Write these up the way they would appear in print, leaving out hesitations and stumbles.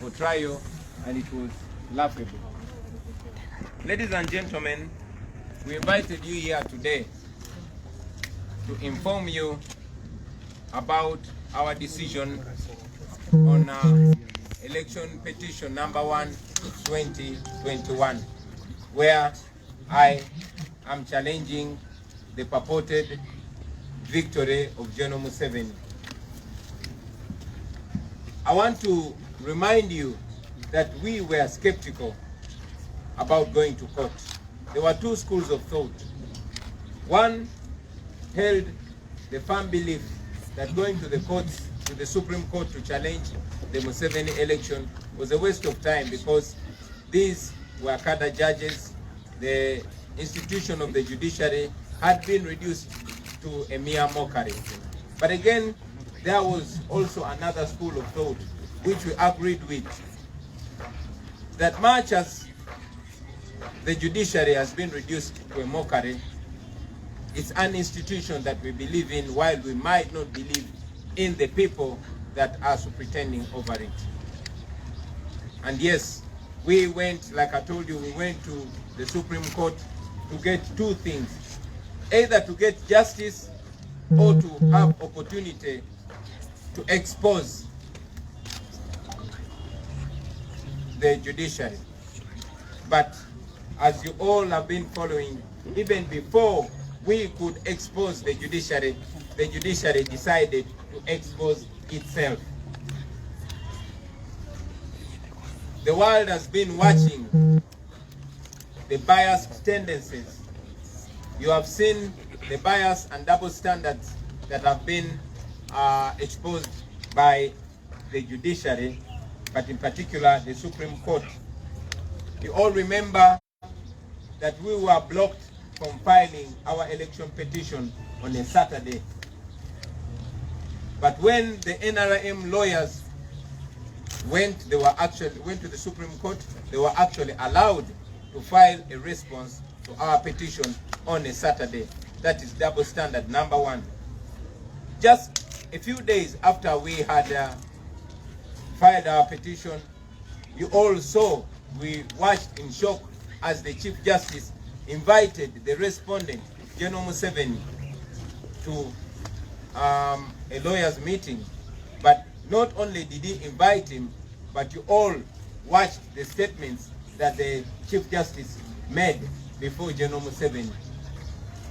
for trial, and it was laughable. Ladies and gentlemen, we invited you here today to inform you about our decision on election petition number 1 2021, where I am challenging the purported victory of General Museveni. I want to remind you that we were skeptical about going to court. There were two schools of thought. One held the firm belief that going to the courts, to the Supreme Court to challenge the Museveni election was a waste of time, because these were cadre judges. The institution of the judiciary had been reduced to a mere mockery. But again, there was also another school of thought which we agreed with, that much as the judiciary has been reduced to a mockery, it's an institution that we believe in, while we might not believe in the people that are pretending over it. And yes, we went, like I told you, we went to the Supreme Court to get two things: either to get justice or to have opportunity to expose the judiciary. But as you all have been following, even before we could expose the judiciary decided to expose itself. The world has been watching the biased tendencies. You have seen the bias and double standards that have been exposed by the judiciary, but in particular the Supreme Court. You all remember that we were blocked from filing our election petition on a Saturday. But when the NRM lawyers went to the Supreme Court, they were actually allowed to file a response to our petition on a Saturday. That is double standard number one. Just a few days after we had filed our petition, you all saw, we watched in shock as the Chief Justice invited the respondent, General Museveni, to a lawyers meeting. But not only did he invite him, but you all watched the statements that the Chief Justice made before General Museveni.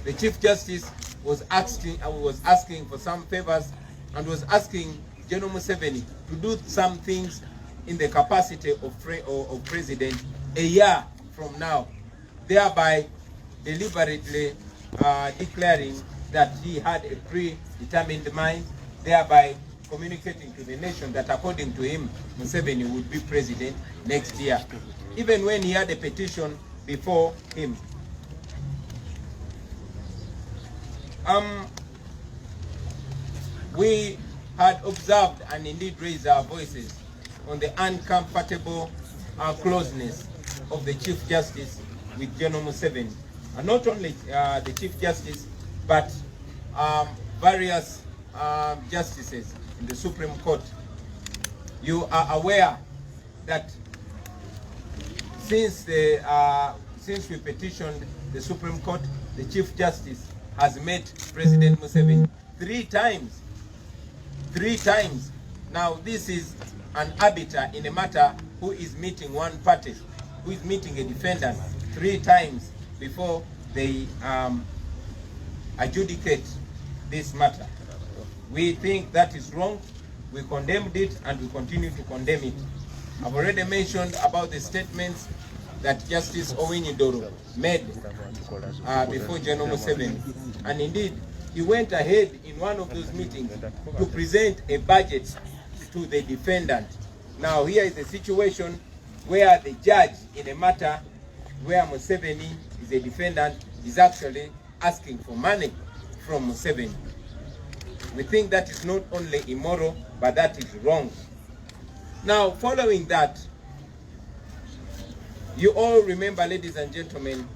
The Chief Justice was asking for some favors and was asking General Museveni to do some things in the capacity of president a year from now, thereby deliberately declaring that he had a predetermined mind, thereby communicating to the nation that according to him, Museveni would be president next year, even when he had a petition before him. We had observed and indeed raised our voices on the uncomfortable closeness of the Chief Justice with General Museveni. And not only the Chief Justice, but various justices in the Supreme Court. You are aware that since we petitioned the Supreme Court, the Chief Justice has met President Museveni three times. Now this is an arbiter in a matter who is meeting one party, who is meeting a defendant three times before they adjudicate this matter. We think that is wrong. We condemned it and we continue to condemn it. I've already mentioned about the statements that Justice Owiny-Doro made before General Museveni. And indeed, he went ahead in one of those meetings to present a budget to the defendant. Now here is a situation where the judge in a matter where Museveni is a defendant is actually asking for money from Museveni. We think that is not only immoral, but that is wrong. Now, following that, you all remember, ladies and gentlemen,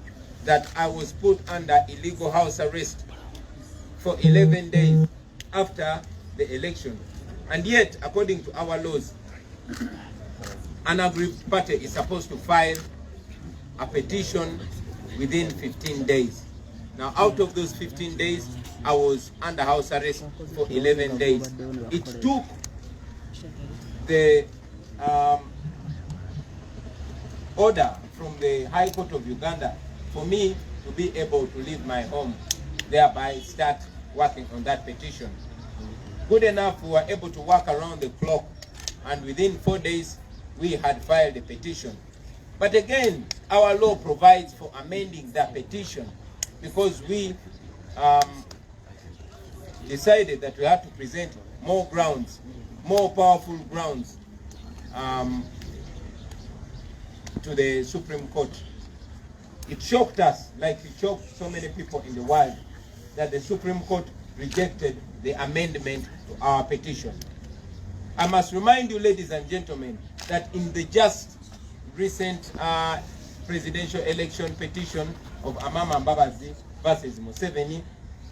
that I was put under illegal house arrest for 11 days after the election. And yet, according to our laws, an aggrieved party is supposed to file a petition within 15 days. Now, out of those 15 days, I was under house arrest for 11 days. It took the order from the High Court of Uganda for me to be able to leave my home, thereby start working on that petition. Good enough, we were able to work around the clock, and within 4 days, we had filed a petition. But again, our law provides for amending that petition because we decided that we had to present more grounds, more powerful grounds to the Supreme Court. It shocked us, like it shocked so many people in the world, that the Supreme Court rejected the amendment to our petition. I must remind you, ladies and gentlemen, that in the just recent presidential election petition of Amama Mbabazi versus Museveni,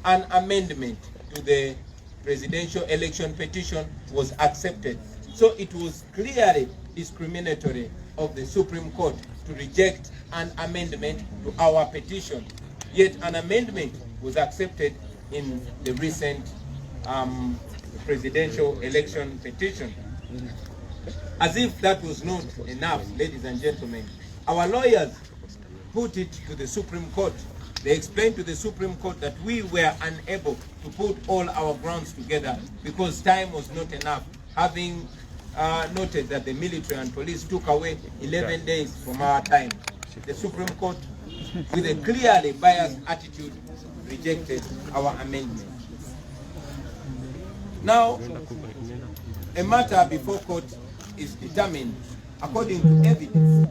an amendment to the presidential election petition was accepted. So it was clearly discriminatory of the Supreme Court to reject an amendment to our petition. Yet an amendment was accepted in the recent presidential election petition. As if that was not enough, ladies and gentlemen, our lawyers put it to the Supreme Court. They explained to the Supreme Court that we were unable to put all our grounds together because time was not enough, having noted that the military and police took away 11 days from our time. The Supreme Court, with a clearly biased attitude, rejected our amendment. Now, a matter before court is determined according to evidence.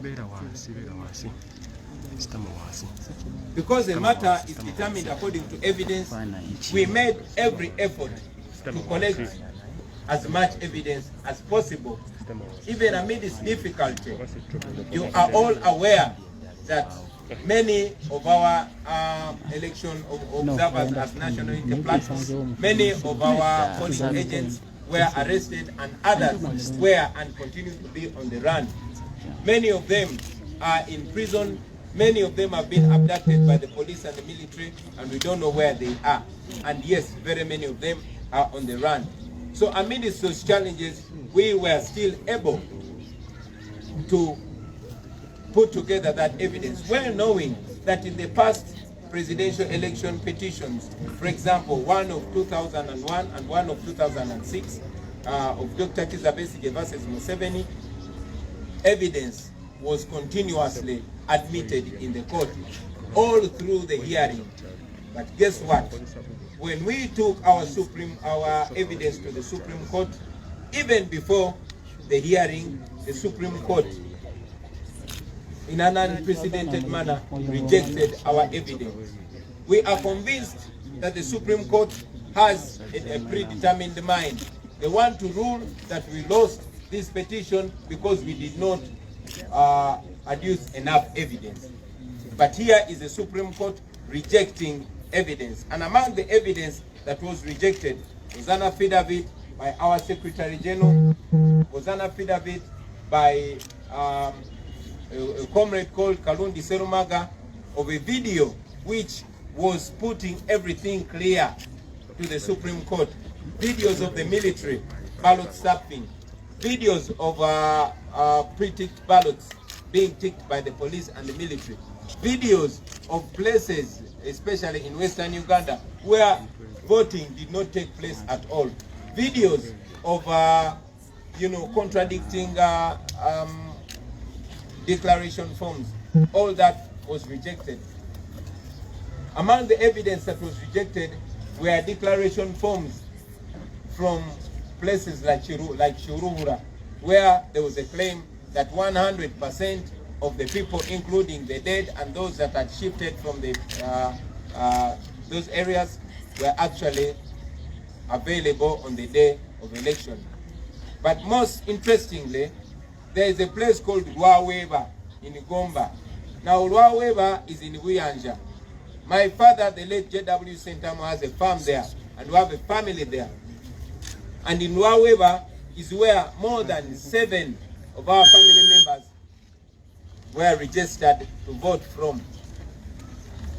Because a matter is determined according to evidence, we made every effort to collect as much evidence as possible. Even amidst difficulty, you are all aware that many of our election observers as national interplatforms, many of our polling agents were arrested and others were and continue to be on the run. Many of them are in prison. Many of them have been abducted by the police and the military, and we don't know where they are. And yes, very many of them are on the run. So amidst those challenges, we were still able to put together that evidence, well knowing that in the past presidential election petitions, for example, one of 2001 and one of 2006 of Dr. Kizza Besigye versus Museveni, evidence was continuously admitted in the court all through the hearing. But guess what? When we took our evidence to the Supreme Court, even before the hearing, the Supreme Court, in an unprecedented manner, rejected our evidence. We are convinced that the Supreme Court has a predetermined mind. They want to rule that we lost this petition because we did not adduce enough evidence. But here is the Supreme Court rejecting evidence. And among the evidence that was rejected was an affidavit by our Secretary General, was an affidavit by a comrade called Kalundi Serumaga of a video which was putting everything clear to the Supreme Court. Videos of the military ballot stuffing, videos of pre-ticked ballots being ticked by the police and the military, videos of places, especially in Western Uganda, where voting did not take place at all, videos of contradicting declaration forms. All that was rejected. Among the evidence that was rejected were declaration forms from places like Shiruhura, where there was a claim that 100% of the people, including the dead and those that had shifted from those areas, were actually available on the day of election. But most interestingly, there is a place called Rwaweba in Gomba. Now Rwaweba is in Buyanja. My father, the late J.W. Sentamo, has a farm there, and we have a family there. And in Rwaweba is where more than 7 of our family members were registered to vote from.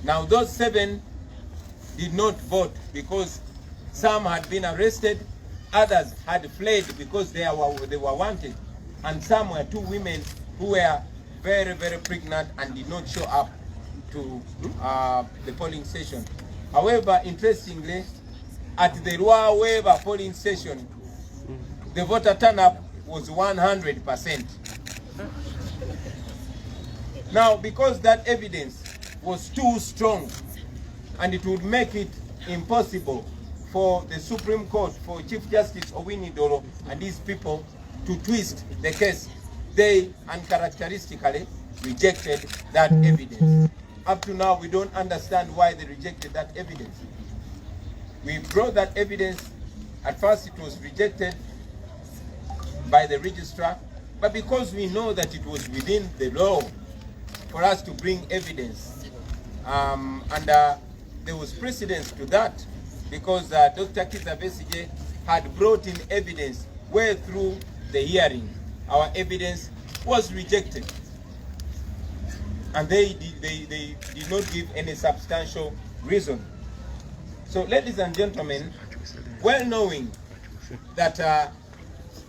Now those 7 did not vote because some had been arrested, others had fled because they were wanted, and some were 2 women who were very, very pregnant and did not show up to the polling station. However, interestingly, at the Rua Weber polling station, the voter turnout was 100%. Now, because that evidence was too strong, and it would make it impossible for the Supreme Court, for Chief Justice Owiny Dollo and these people to twist the case, they uncharacteristically rejected that evidence. Up to now, we don't understand why they rejected that evidence. We brought that evidence. At first, it was rejected by the registrar, but because we know that it was within the law for us to bring evidence, there was precedence to that, because Dr. Kizza Besigye had brought in evidence way through the hearing. Our evidence was rejected, and they did not give any substantial reason. So, ladies and gentlemen, well knowing that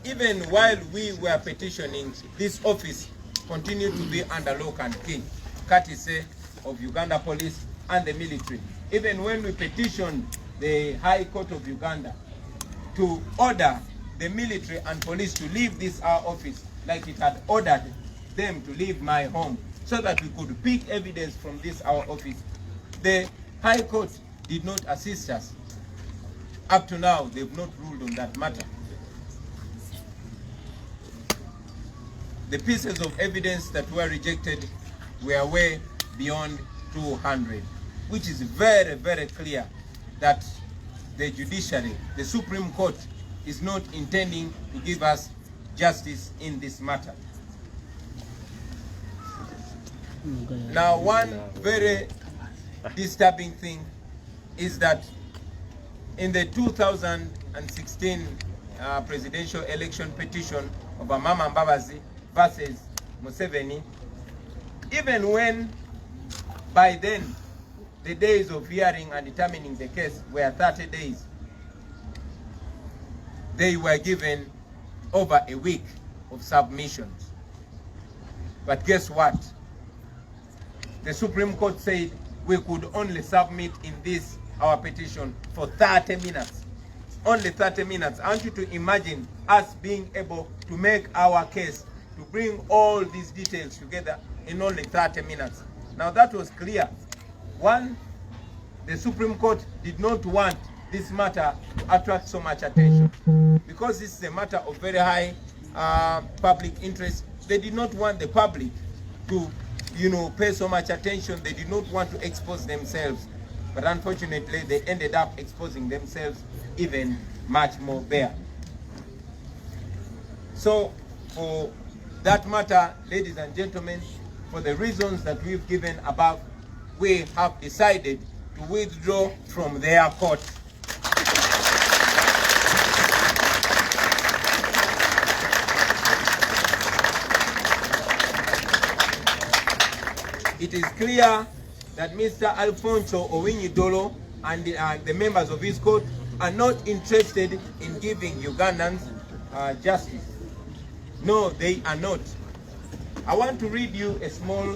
even while we were petitioning, this office continued to be under lock and key, courtesy of Uganda Police and the military. Even when we petitioned the High Court of Uganda to order the military and police to leave this our office, like it had ordered them to leave my home, so that we could pick evidence from this our office, the High Court did not assist us. Up to now, they've not ruled on that matter. The pieces of evidence that were rejected were way beyond 200, which is very, very clear that the judiciary, the Supreme Court, is not intending to give us justice in this matter. Now, one very disturbing thing is that in the 2016 presidential election petition of Amama Mbabazi versus Museveni, even when by then the days of hearing and determining the case were 30 days, they were given over a week of submissions. But guess what? The Supreme Court said we could only submit in this our petition for 30 minutes. Only 30 minutes. I want you to imagine us being able to make our case, to bring all these details together in only 30 minutes. Now that was clear. One, the Supreme Court did not want this matter to attract so much attention. Because this is a matter of very high public interest, they did not want the public to, pay so much attention. They did not want to expose themselves. But unfortunately, they ended up exposing themselves even much more bare. So, for that matter, ladies and gentlemen, for the reasons that we've given above, we have decided to withdraw from their court. It is clear that Mr. Alfonso Owiny Dollo and the members of his court are not interested in giving Ugandans justice. No, they are not. I want to read you a small.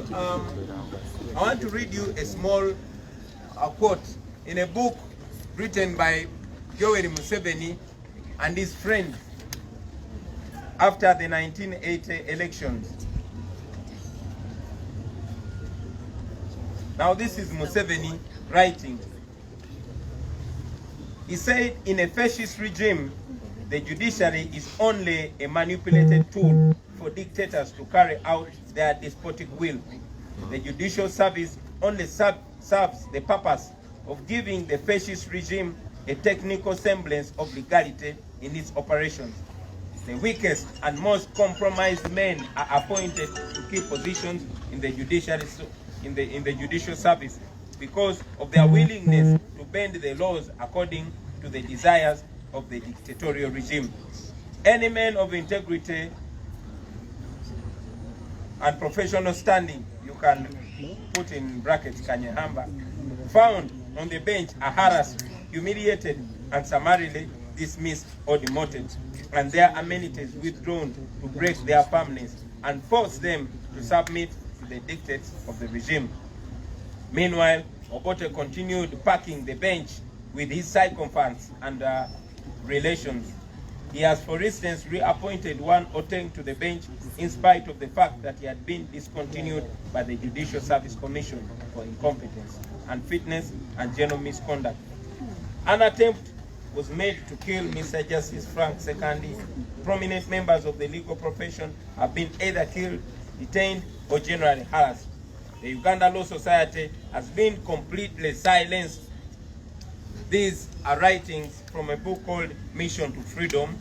Quote in a book written by Yoweri Museveni and his friend after the 1980 elections. Now this is Museveni writing. He said, in a fascist regime, the judiciary is only a manipulated tool for dictators to carry out their despotic will. The judicial service only serves the purpose of giving the fascist regime a technical semblance of legality in its operations. The weakest and most compromised men are appointed to key positions in the judiciary, in the judicial service, because of their willingness to bend the laws according to the desires of the dictatorial regime. Any man of integrity and professional standing, you can put in brackets Kanyehamba, found on the bench are harassed, humiliated, and summarily dismissed or demoted, and their amenities withdrawn to break their firmness and force them to submit to the dictates of the regime. Meanwhile, Obote continued packing the bench with his sycophants and relations. He has, for instance, reappointed one Oteng to the bench in spite of the fact that he had been discontinued by the Judicial Service Commission for incompetence, unfitness, and general misconduct. An attempt was made to kill Mr. Justice Frank Sekandi. Prominent members of the legal profession have been either killed, detained, or generally harassed. The Uganda Law Society has been completely silenced. These are writings from a book called Mission to Freedom,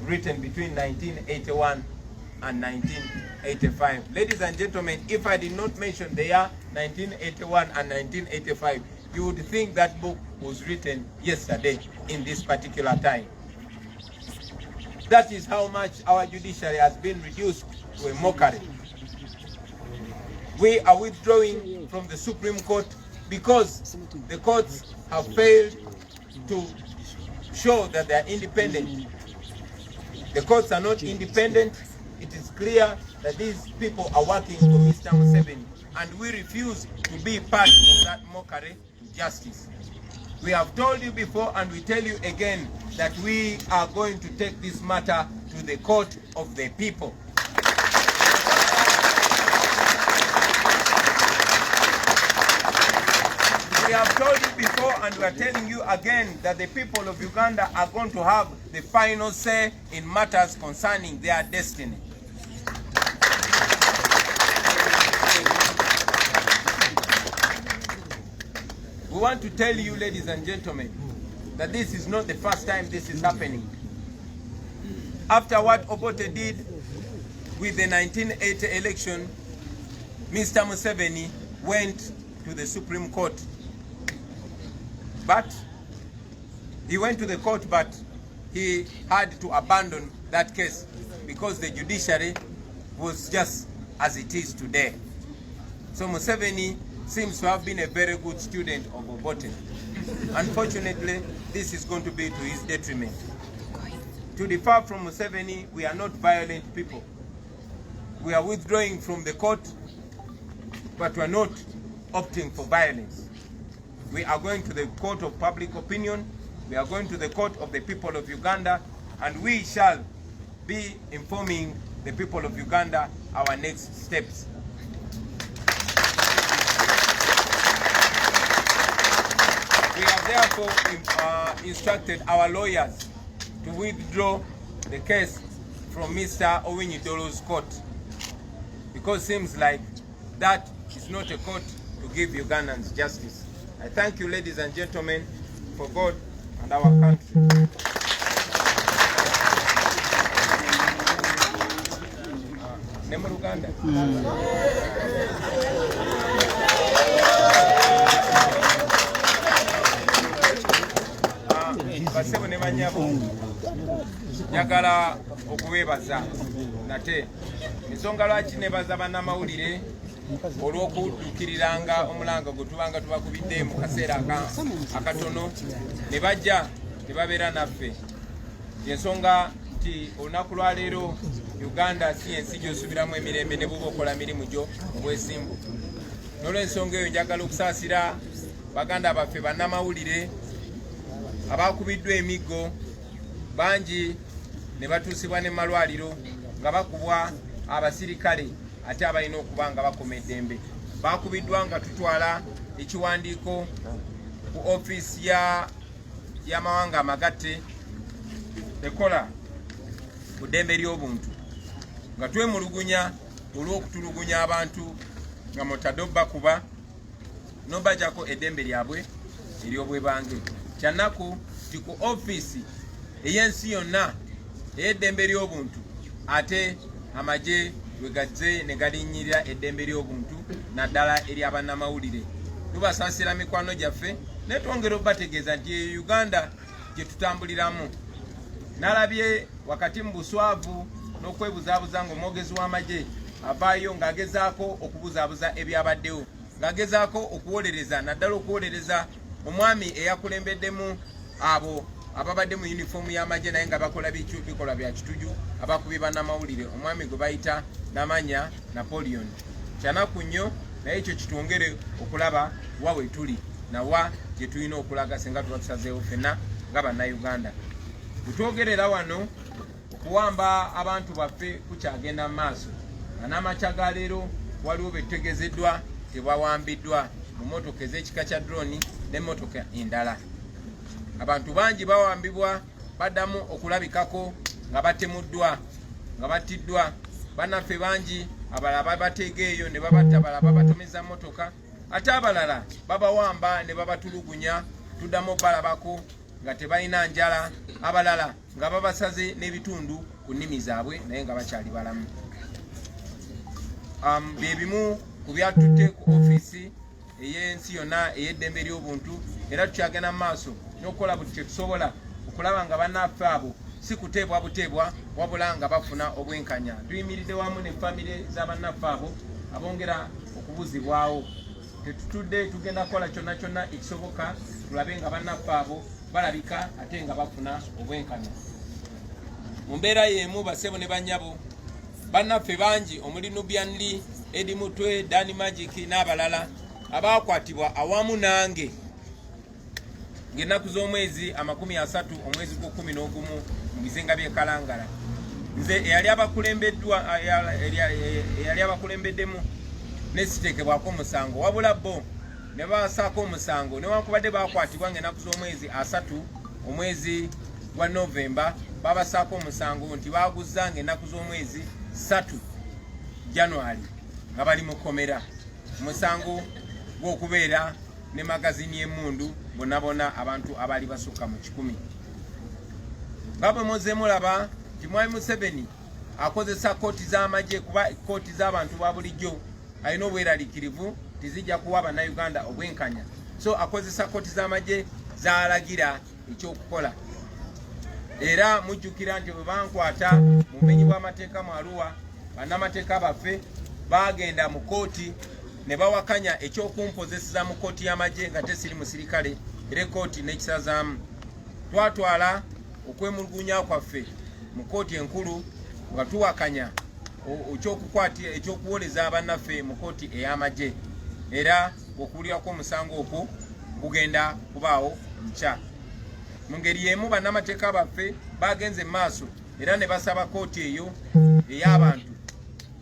written between 1981 and 1985. Ladies and gentlemen, if I did not mention the year 1981 and 1985, you would think that book was written yesterday in this particular time. That is how much our judiciary has been reduced to a mockery. We are withdrawing from the Supreme Court because the courts have failed to show that they are independent. The courts are not independent. It is clear that these people are working for Mr. Museveni, and we refuse to be part of that mockery to justice. We have told you before, and we tell you again, that we are going to take this matter to the court of the people. We have told you before, and we are telling you again, that the people of Uganda are going to have the final say in matters concerning their destiny. We want to tell you, ladies and gentlemen, that this is not the first time this is happening. After what Obote did with the 1980 election, Mr. Museveni went to the Supreme Court. But he went to the court, but he had to abandon that case because the judiciary was just as it is today. So Museveni seems to have been a very good student of Obote. Unfortunately, this is going to be to his detriment. To differ from Museveni, we are not violent people. We are withdrawing from the court, but we are not opting for violence. We are going to the court of public opinion. We are going to the court of the people of Uganda, and we shall be informing the people of Uganda our next steps. We have therefore instructed our lawyers to withdraw the case from Mr. Owiny-Dollo's court, because it seems like that is not a court to give Ugandans justice. I thank you, ladies and gentlemen, for God and our country. Nemo Uganda. Basebo ne banyabo njagala okubebaza nate ensonga lwaki nebaza bannamawulire olw'okudukiriranga omulanga gwe tubanga tubakubidde mu kaseera akatono ne bajja ne babeera naffe. Ensonga nti olunaku lwaleero Uganda si ensi gy'osubiramu emirembe ne bw'oba okola mirimu gyo mu bwesimbu. N'olw'ensonga eyo njagala okusaasira baganda baffe bannamawulire abakubiddwa emiggo bangi ne batuusibwa ne malwaliro nga bakubwa abasirikale ate abalina okuba nga bakoma eddembe. Bakubiddwa nga tutwala ekiwandiiko ku ofiisi y'amawanga amagatte ekola ku ddembe ly'obuntu nga twemulugunya olw'okutulugunya abantu nga mutadde bakuba n'obajjako eddembe lyabwe ery'obwebange. Kyanaku nti ku ofiisi ey'ensi yonna ey'eddembe ly'obuntu ate amagye we gazze ne galinnyirira eddembe ly'obuntu naddala ery'abannamawulire. Tubasaasira mikwano gyaffe ne twongera obategeeza nti Uganda gye tutambuliramu. Nalabye wakati mu buswavu n'okwebuzaabuza ng'omwogezi w'amagye avaayo ng'agezaako okubuzaabuza ebyabaddewo, ng'agezaako okuwolereza, naddala okuwolereza omwami eyakulembeddemu abo ababadde mu yunifoomu y'amagye naye nga bakola bikolwa bya kituju, abakubi bannamawulire, omwami gwe bayita Namanya Napoleon. Kyanaku nnyo, naye ekyo kitwongere okulaba wa we tuli nawa gye tulina okulaga singa tuba tusazeewo ffenna nga bannayuganda. Bwetwogerera wano okuwamba abantu baffe kukyagenda mu maaso. N'amakya ga leero waliwo betutegezeddwa tebawambiddwa mu mmotoka ez'ekika kya drone n'emmotoka endala. Abantu bangi bawambibwa baddamu okulabikako nga batemuddwa, nga battiddwa. Bannaffe bangi abalala babateega eyo ne babatta, abalala babatomeza mmotoka, ate abalala babawamba ne babatulugunya, tuddamu balabako nga tebalina njala, abalala nga babasaze n'ebitundu ku nnimi zaabwe naye nga bakyali balamu. Bye bimu ku byatutte ku ofiisi ey'ensi yonna ey'eddembe ly'obuntu, era tukyagenda mu maaso n'okukola buli kye tusobola okulaba nga bannaffe abo si kuteebwa buteebwa wabula nga bafuna obwenkanya. Tuyimiridde wamu ne famire z'abannaffe abo abongera okubuzibwawo. Tetutudde, tugenda kukola kyonna kyonna ekisoboka tulabe nga bannaffe abo balabika ate nga bafuna obwenkanya. Mu mbeera y'emu bassebo ne bannyabo, bannaffe bangi omuli Nubian Lee, Eddie Mutwe, Danny Magic n'abalala abaakwatibwa awamu nange ng'ennaku z'omwezi 30 omwezi gw'11 mu bizinga by'e Kalangala. Nze eyali abakulembeddemu ne siteekebwako omusango, wabula bo ne babasaako omusango newankubadde baakwatibwa ng'ennaku z'omwezi 3 omwezi gwa Novemba, babasaako omusango nti baaguzza ng'ennaku z'omwezi 3 January nga bali mu kkomera. Omusango gw'okubeera ne magazini y'emmundu bonna abantu abali basukka mu 100. Nga bwe muze mulaba nti Mwami Museveni akozesa kooti z'amagye kuba kooti z'abantu ba bulijjo alina obweraliikirivu tizijja kuwa bannayuganda obwenkanya, so akozesa kooti z'amagye z'alagira ekyokukola. Era mujjukira nti bwe bankwata mu bumenyi bw'amateeka mu Arua, bannamateeka baffe bagenda mu kooti ne bawakanya ekyokumpozeseza mu kooti y'amagye nga tesiri musirikale, era kooti n'ekisazaamu. Twatwala okwemulugunya kwaffe mu kooti enkulu nga tuwakanya ekyokuwoleza bannaffe mu kooti ey'amagye, era okuwulirako omusango okwo gugenda kubaawo nkya. Mu ngeri y'emu bannamateeka baffe bagenze mu maaso era ne basaba kooti eyo ey'abantu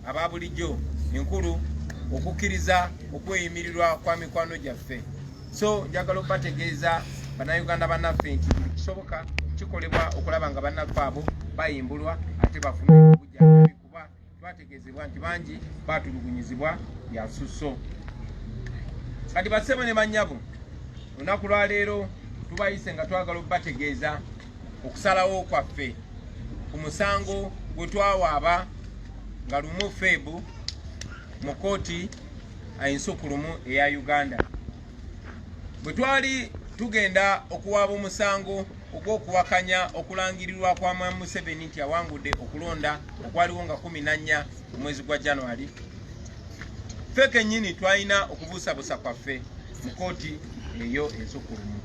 aba bulijjo enkulu okukkiriza okweyimirirwa kwa mikwano gyaffe. So njagala okubategeeza bannayuganda bannaffe nti buli kisoboka kikolebwa okulaba nga bannaffe abo bayimbulwa ate bafuna obujjanjabi kuba twategeezebwa nti bangi baatulugunyizibwa bya susso. Kati bassebo ne bannyabo, olunaku lwa leero tubayise nga twagala okubategeeza okusalawo kwaffe ku musango gwe twawaaba nga lumu Febu mu kooti ensukulumu eya Uganda. Bwe twali tugenda okuwaaba omusango ogw'okuwakanya okulangirirwa kwa Mwami Museveni nti awangudde okulonda okwaliwo nga 14 omwezi gwa January, ffe kennyini twalina okubuusabuusa kwaffe mu kooti eyo ensukulumu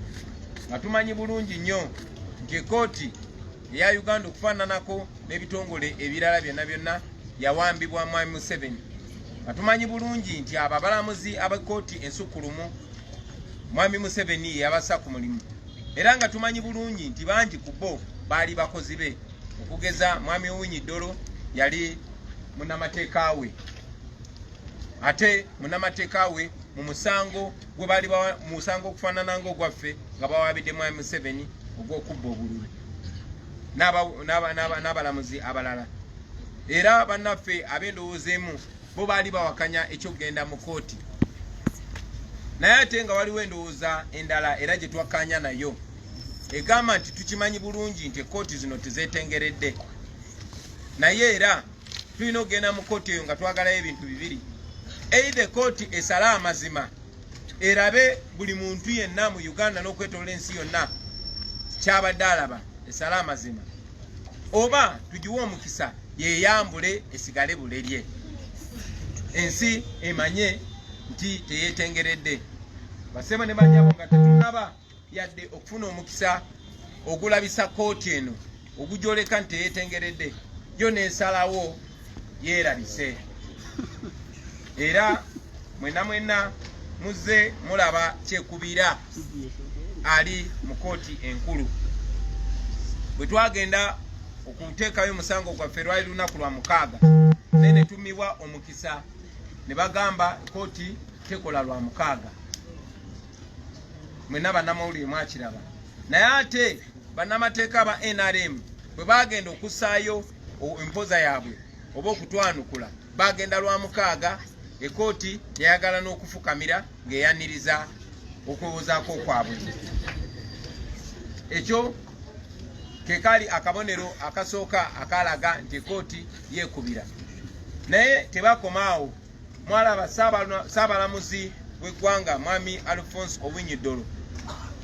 nga tumanyi bulungi nnyo nti ekooti eya Uganda okufaananako n'ebitongole ebirala byonna yawambibwa Mwami Museveni. Nga tumanyi bulungi nti abo abalamuzi ab'ekkooti ensukulumu Mwami Museveni yabassa ku mulimu, era nga tumanyi bulungi nti bangi ku bo baali bakozi be, okugeza Mwami Owiny Dollo yali munnamateeka we, ate munnamateeka we mu musango gwe baali musango okufaanana ng'ogwaffe nga bawaabidde Mwami Museveni ogw'okubba obululu n'abalamuzi abalala. Era bannaffe ab'endowooza emu bo baali bawakanya ekyokugenda mu kooti, naye ate nga waliwo endowooza endala era gye twakkaanya nayo egamba nti tukimanyi bulungi nti ekooti zino tezeetengeredde, naye era tulina okugenda mu kooti eyo nga twagalayo ebintu bibiri: either kooti esale amazima erabe buli muntu yenna mu Uganda n'okwetoloola ensi yonna kyabadde alaba, esale amazima, oba tugiwe omukisa yeyambule esigale bulelye ensi emanye nti teyetengeredde basebo ne banyabo nga tetunaba yadde okufuna omukisa ogulabisa kooti eno ogujoleka nti teyetengeredde yo nesalawo yerabise era mwena muze mulaba kyekubira ali mu kooti enkulu bwe twagenda okuteekayo omusango gwaffe lwali lunaku lwa 6 nene tumibwa omukisa ne bagamba kooti tekola lwa 6 mwena bannamawulire mwakiraba naye ate bannamateeka ba NRM bwe bagenda okussaayo empoza yaabwe oba okutwanukula bagenda lwa 6 ekooti yayagala n'okufukamira ng'eyaniriza okwewozaako kwabwe ekyo kekali akabonero akasooka akalaga nti ekooti yeekubira naye tebakomaawo mwalaba saabalamuzi w'eggwanga mwami Alphonse Owiny Dollo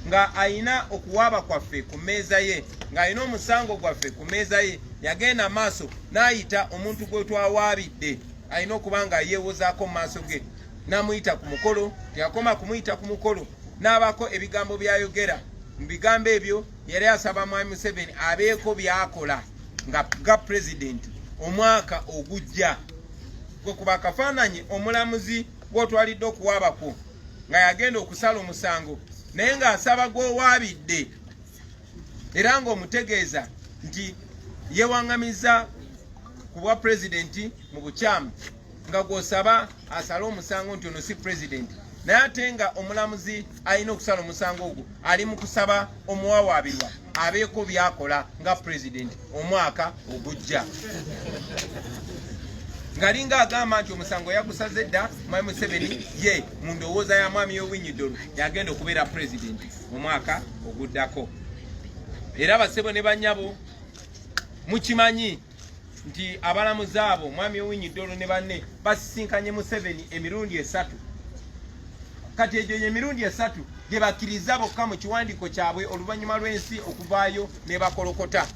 nga ayina okuwaaba kwaffe ku mmeeza ye ng'ayina omusango gwaffe ku mmeeza ye yagenda maaso n'ayita omuntu gwe twawaabidde ayina okuba nga yeewozaako mu maaso ge n'amuyita ku mukolo teyakoma kumuyita ku mukolo n'abaako ebigambo byayogera mu bigambo ebyo yali asaba mwami Museveni abeeko byakola nga pulezidenti omwaka ogujja gwe kuba akafaananyi omulamuzi gw'otwalidde okuwaabako nga yagenda okusala omusango naye ng'asaba gw'owaabidde era ng'omutegeeza nti yewaŋŋamiza ku bwa pulezidenti mu bukyamu nga gw'osaba asale omusango nti ono si pulezidenti naye ate nga omulamuzi alina okusala omusango ogwo ali mu kusaba omuwawaabirwa abeeko byakola nga pulezidenti omwaka ogujja ngalinga agamba nti omusango yagusaze dda mwami Museveni ye mu ndowooza ya mwami Owiny Dollo yagenda okubeera pulezidenti mu mwaka oguddako era basebo ne banyabo mukimanyi nti abalamuzi abo mwami Owiny Dollo ne banne basisinkanye Museveni emirundi 3 kati egyo emirundi 3 gye bakkiriza bokka mu kiwandiiko kyabwe oluvannyuma lw'ensi okuvaayo ne bakolokota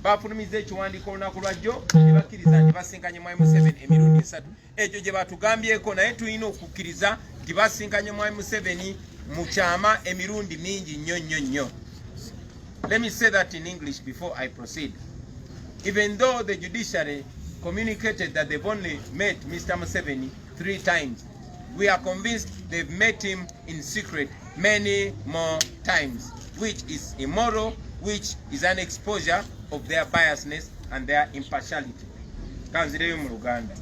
bafulumiza ekiwandiiko olunaku lwajjo ne bakkiriza nti basinkanye mwami Museveni emirundi 3 ekyo gye batugambyeko naye tulina okukkiriza nti basinkanye mwami Museveni mu kyama emirundi mingi nnyo. Let me say that in English before I proceed. Even though the judiciary communicated that they've only met Mr. Museveni 3 times, we are convinced they've met him in secret many more times, which is immoral, which is an exposure of their biasness and their impartiality. Kanzireyo mu Luganda.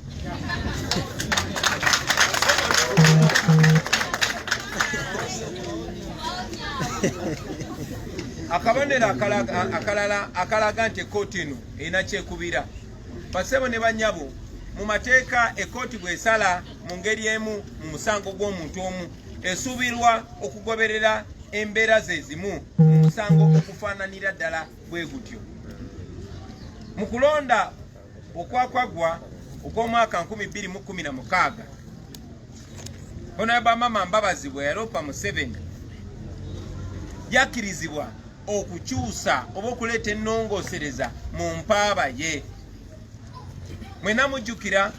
Akabonero akalaga nti ekooti eno erina kyekubira basebo ne banyabo mu mateeka ekooti bw'esala mu ngeri emu mu musango gw'omuntu omu esuubirwa okugoberera embeera ze zimu mu musango okufaananira ddala bwe gutyo mu kulonda okwakwagwa okw'omwaka 2016 Honorable Mama Mbabazi bwe yaloopa Museveni yakkirizibwa okukyusa oba okuleeta ennongoosereza mu mpaaba ye mwena mujjukira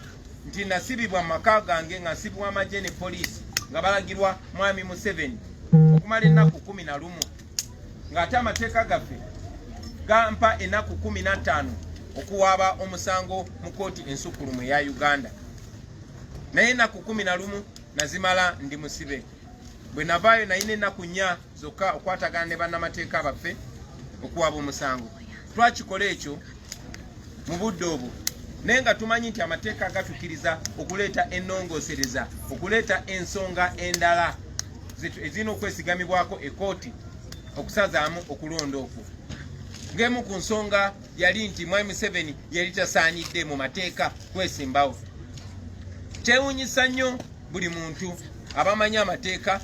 nti nasibibwa mu maka gange nga nsibibwa amagye ne poliisi nga balagirwa mwami Museveni okumala ennaku 11 ng'ate amateeka gaffe gampa ennaku 15 okuwaaba omusango mu kooti ensukulumu eya Uganda naye ennaku 11 nazimala ndi musibe bwe navaayo nayina ennaku 4 zokka okwatagana ne bannamateeka baffe okuwaaba omusango twakikola ekyo mu budde obwo naye nga tumanyi nti amateeka gatukkiriza okuleeta ennongoosereza okuleeta ensonga endala ezirina okwesigamibwako ekooti okusazaamu okulonda okwo ng'emu ku nsonga yali nti mwami Museveni yali tasaanidde mu mateeka kwesimbawo kyewuunyisa nnyo buli muntu abamanyi amateeka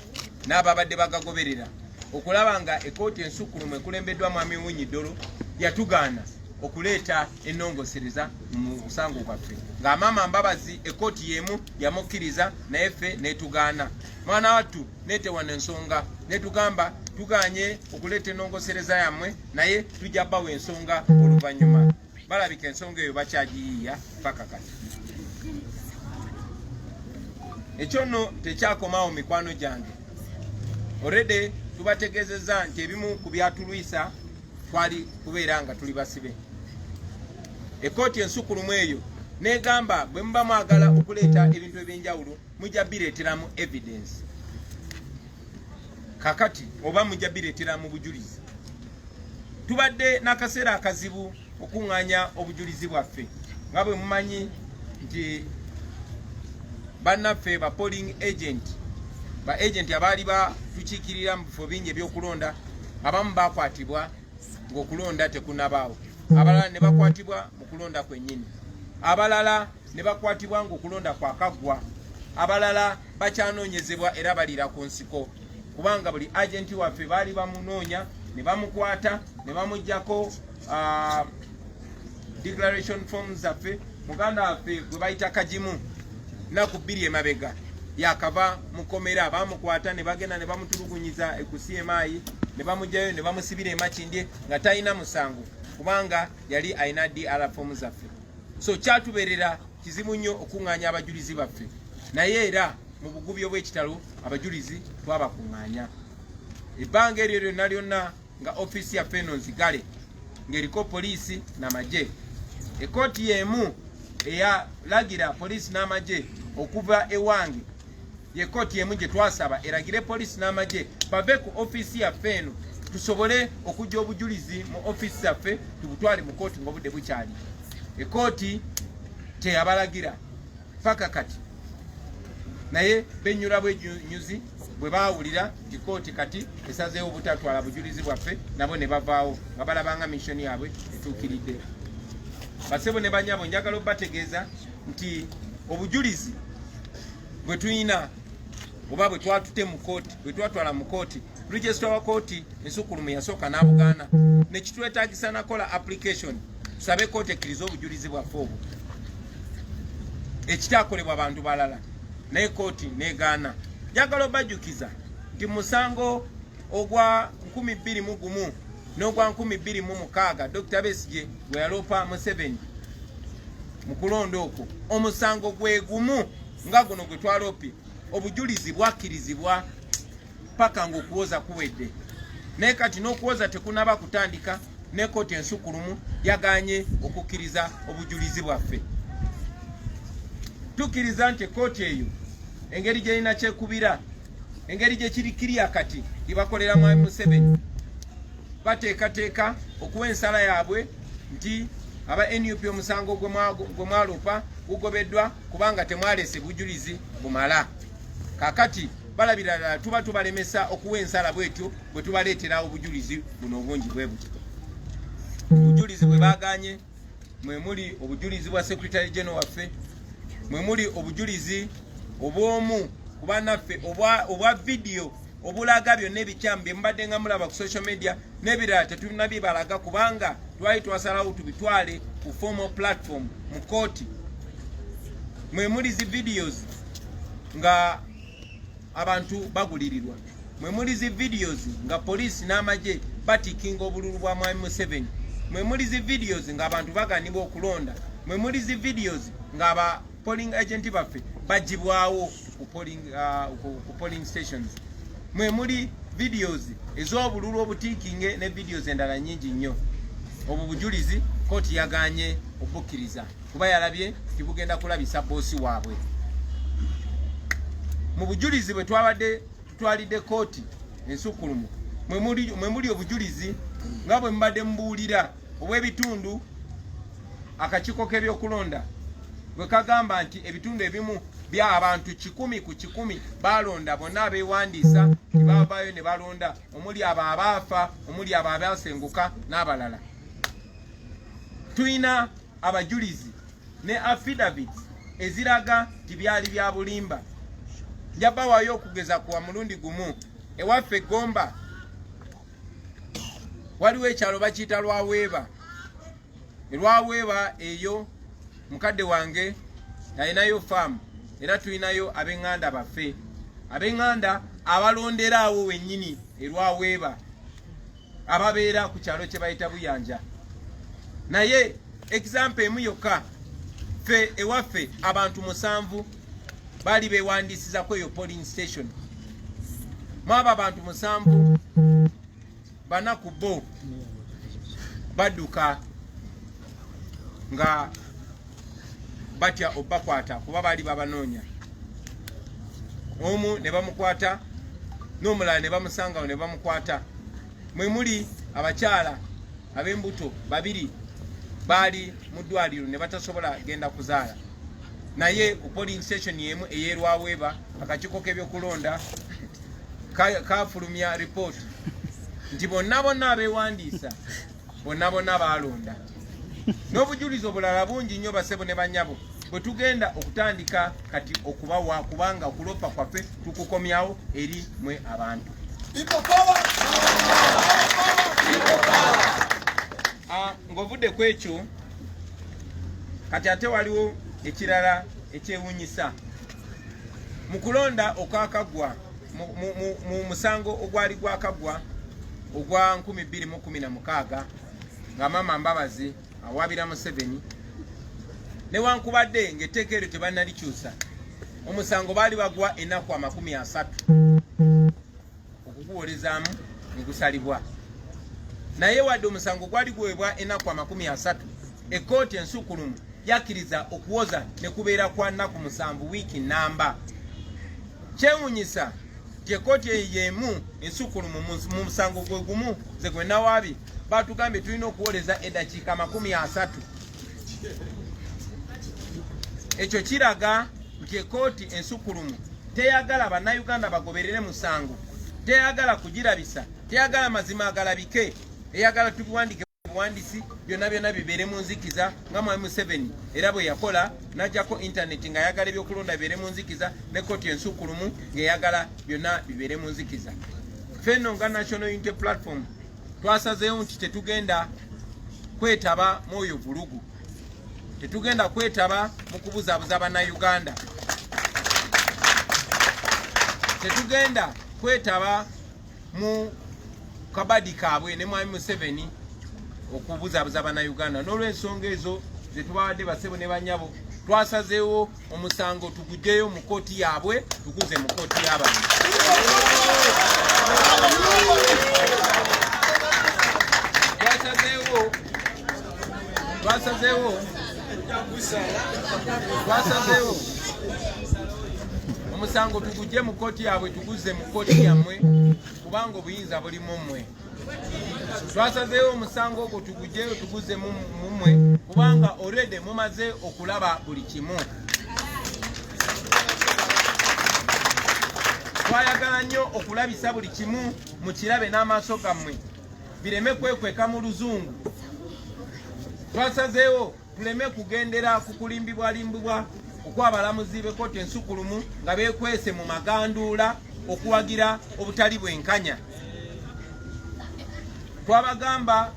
n'ababadde bagagoberera okulaba nga ekooti ensukulumu ekulembeddwa mwami Owiny Dollo yatugaana okuleeta ennongoosereza mu musango gwaffe nga Mama Mbabazi ekooti y'emu yamukkiriza naye ffe netugaana mwana wattu netewana ensonga netugamba tuganye okuleeta ennongoosereza yammwe naye tujja bbawo ensonga oluvannyuma balabika ensonga eyo bakyagiyiiya paka kati. Ekyo nno tekyakomawo mikwano gyange. Already tubategeezezza nti ebimu ku byatulwisa twali kubeera nga tuli basibe. Ekkooti ensukulumu eyo negamba bwe muba mwagala okuleeta ebintu ebyenjawulo mujja bireeteramu evidence. Kakati oba mujja bireetera mu bujulizi. Tubadde n'akaseera akazibu okuŋŋaanya obujulizi bwaffe nga bwe mumanyi nti bannaffe ba polling agent abaali batukiikirira mu bifo bingi ebyokulonda abamu bakwatibwa ng'okulonda tekunabaawo, abalala ne bakwatibwa mu kulonda kwennyini, abalala ne bakwatibwa ng'okulonda kwakaggwa, abalala bakyanoonyezebwa era balira ku nsiko kubanga buli agenti waffe baali bamunoonya ne bamukwata ne bamuggyako declaration forms zaffe. Muganda waffe gwe bayita Kajimu naku 2 emabega yakava mukomera, bamukwata ne bagenda ne bamutulugunyiza ku CMI ne bamugjayo ne bamusibira emakindye nga talina musango kubanga yali alina DR forms zaffe. So kyatubeerera kizibu nnyo okuŋŋaanya abajulizi baffe, naye era mu bugubi obw'ekitalo abajulizi twabakuŋŋaanya. Ebbanga eryo lyonna lyonna nga ofisi yaffe eno nzigale ng'eriko poliisi n'amagye. Ekkooti y'emu eyalagira poliisi n'amagye okuva ewange ye kkooti y'emu gye twasaba eragire poliisi n'amagye bave ku ofisi yaffe eno tusobole okujja obujulizi mu ofisi zaffe tubutwale mu kkooti ng'obudde bukyali. Ekkooti teyabalagira paka kati, naye bennyula bwenyuzi bwe baawulira kikooti kati esazeewo obutatwala bujulizi bwaffe nabo ne bavaawo nga balabanga missoni yaabwe etuukiridde. Basebo ne banyabo njagala obbategeeza nti obujulizi bwe tulina oba bwe twatute mu kooti bwe twatwala mu kooti, registra wa kooti ensukulumu yasooka n'abugaana ne kitwetaagisa nakola application tusabe kooti ekkiriza obujulizi bwaffe obwo ekitakolebwa abantu balala, naye kooti negaana. Njagala obbajjukiza nti musango ogwa 2001 n'ogwa 2006 Dr. Besigye gwe yaloopa Museveni mu kulonda okwo, omusango gwe gumu nga guno gwe twaloopye, obujulizi bwakkirizibwa paka ng'okuwoza kuwedde. Naye kati n'okuwoza tekunaba kutandika ne kooti ensukulumu yagaanye okukkiriza obujulizi bwaffe. Tukkiriza nti kooti eyo engeri gyerina kyekubira, engeri gye kirikirya kati libakolera mu Museveni, bateekateeka okuwa ensala yaabwe nti aba NUP omusango gwe mwalopa gugobeddwa kubanga temwalese bujulizi bumala. Kakati balabira tuba tubalemesa okuwa ensala bwetyo bwe tubaleetera obujulizi buno obungi bwe buti. Obujulizi bwe baganye mwe muli obujulizi bwa Secretary General waffe, mwe muli obujulizi obw'omu ku bannaffe obwa video obulaga byonna ebikyamu bye mbadde nga mulaba ku social media n'ebirala tetulina bibalaga kubanga twali twasalawo tubitwale ku formal platform mu kooti. Mwe muli zi videos nga abantu bagulirirwa, mwe muli zi videos nga poliisi n'amagye batikinga obululu bwa Mwami Museveni, mwe muli zi videos nga abantu baganibwa okulonda, mwe muli zi videos nga aba polling agent baffe bagibwawo ku polling stations, mwe muli videos ez'obululu obutikinge ne videos endala nyingi nnyo. Obwo bujulizi kooti yaganye obukkiriza kuba yalabye tibugenda kulabisa boosi waabwe. Mu bujulizi bwe twabadde tutwalidde kooti ensukulumu mwe muli obujulizi nga bwe mbadde mbuulira obw'ebitundu akakiiko k'ebyokulonda bwe kagamba nti ebitundu ebimu bya abantu 100 ku 100 balonda bonna abeewandiisa tibavayo ne balonda, omuli abo abaafa, omuli abo abasenguka n'abalala. Tuyina abajulizi ne affidavits eziraga nti byali bya bulimba. Njabawaayo okugeza kuwa mulundi gumu ewaffe Gomba waliwo ekyalo bakiyita Lwaweeba. Lwaweeba eyo mukadde wange alinayo faamu era tulinayo ab'eŋŋanda baffe, ab'eŋŋanda abalonderaawo wennyini Lwaweeba ababeera ku kyalo kye bayita Buyanja. Naye example emu yokka fe ewaffe abantu 7 bali bewandisiza ku eyo polling station mwaba abantu 7 banaku bo badduka nga batya obakwata kuba bali babanoonya omu ne bamukwata n'omulala ne bamusangawo ne bamukwata mwe muli abakyala ab'embuto 2 bali mu ddwaliro ne batasobola genda kuzaala naye ku polling station yemu eyerwaweeba akakiiko k'ebyokulonda kafulumya report nti bonna abeewandiisa bonna baalonda n'obujulizi obulala bungi nnyo basebo ne banyabo bwe tugenda okutandika kati okubawa kubanga okulopa kwaffe tukukomyawo eri mwe abantu. Ng'ovudde ku ekyo kati ate waliwo ekirala ekyewuunyisa mu kulonda okwakaggwa mu musango ogwali gwakaggwa ogwa 2016 nga Maama Mbabazi awabira Museveni newankubadde ng'etteeka eryo tebannalikyusa omusango baali bagwa ennaku 30 okuguwolezaamu ne gusalibwa naye wadde omusango gwali guweebwa ennaku 30 ekkooti ensukulumu yakkiriza okuwoza ne kubeera kwa nnaku 7 wiiki namba. Kyewuunyisa nti ekkooti eyemu ensukulumu mu musango gwe gumu ze gwe nawaabi batugambye tulina okuwoleza eddakiika 30. Ekyo kiraga nti ekkooti ensukulumu teyagala bannayuganda bagoberere musango, teyagala kugirabisa, teyagala mazima agalabike, eyagala tubiwandike buwandisi byonna bibeere mu nzikiza nga Mwami Museveni era bwe yakola n'ajjako intaneti nga yagala ebyokulonda bibeere mu nzikiza ne kkooti ensukulumu ng'eyagala byonna bibeere mu nzikiza. Ffenno nga National Unity Platform twasazeewo nti tetugenda kwetaba mu oyo vulugu, tetugenda kwetaba mu kubuzaabuza bannayuganda, tetugenda kwetaba mu kabadi kaabwe ne Mwami Museveni okubuzaabuza bannayuganda. N'olw'ensonga ezo ze tubawadde basebo ne banyabo twasazeewo omusango tugugyeyo mu kkooti yaabwe tuguze mu kkooti y'abantu. Twasazeewo omusango tugugye mu kkooti yaabwe tuguze mu kkooti yammwe kubanga obuyinza buli mu mmwe. Twasazeewo omusango ogwo tugugyeyo tuguze mu mmwe kubanga already mumaze okulaba buli kimu. Twayagala nnyo okulabisa buli kimu mu kirabe n'amaaso gammwe bireme kwekweka mu luzungu. Twasazeewo tuleme kugendera ku kulimbibwalimbibwa okw'abalamuzi b'ekkooti ensukulumu nga beekwese mu maganduula okuwagira obutali bwenkanya. Twabagamba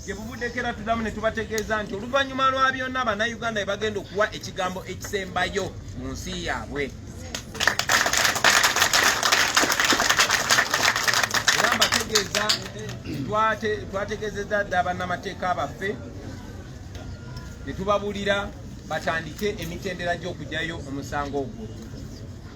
ge bubuddekera tuddamu ne tubategeeza nti oluvannyuma lwa byonna bannayuganda bye bagenda okuwa ekigambo ekisembayo mu nsi yaabwe. Era mbategeeza twategeezezza dda bannamateeka baffe ne tubabuulira batandike emitendera gy'okugyayo omusango ogwo.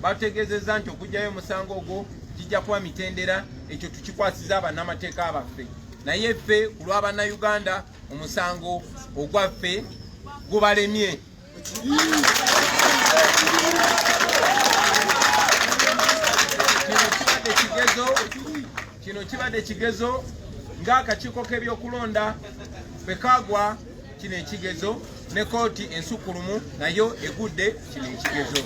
Bategeezezza nti okugyayo omusango ogwo kijja kuba mitendera, ekyo tukikwasiza bannamateeka baffe. Naye ffe ku lwa bannayuganda omusango ogwaffe gubalemye. Kino kibadde kigezo ng'akakiiko k'ebyokulonda bwe kagwa kino ekigezo ne kkooti ensukulumu nayo egudde kino ekigezo.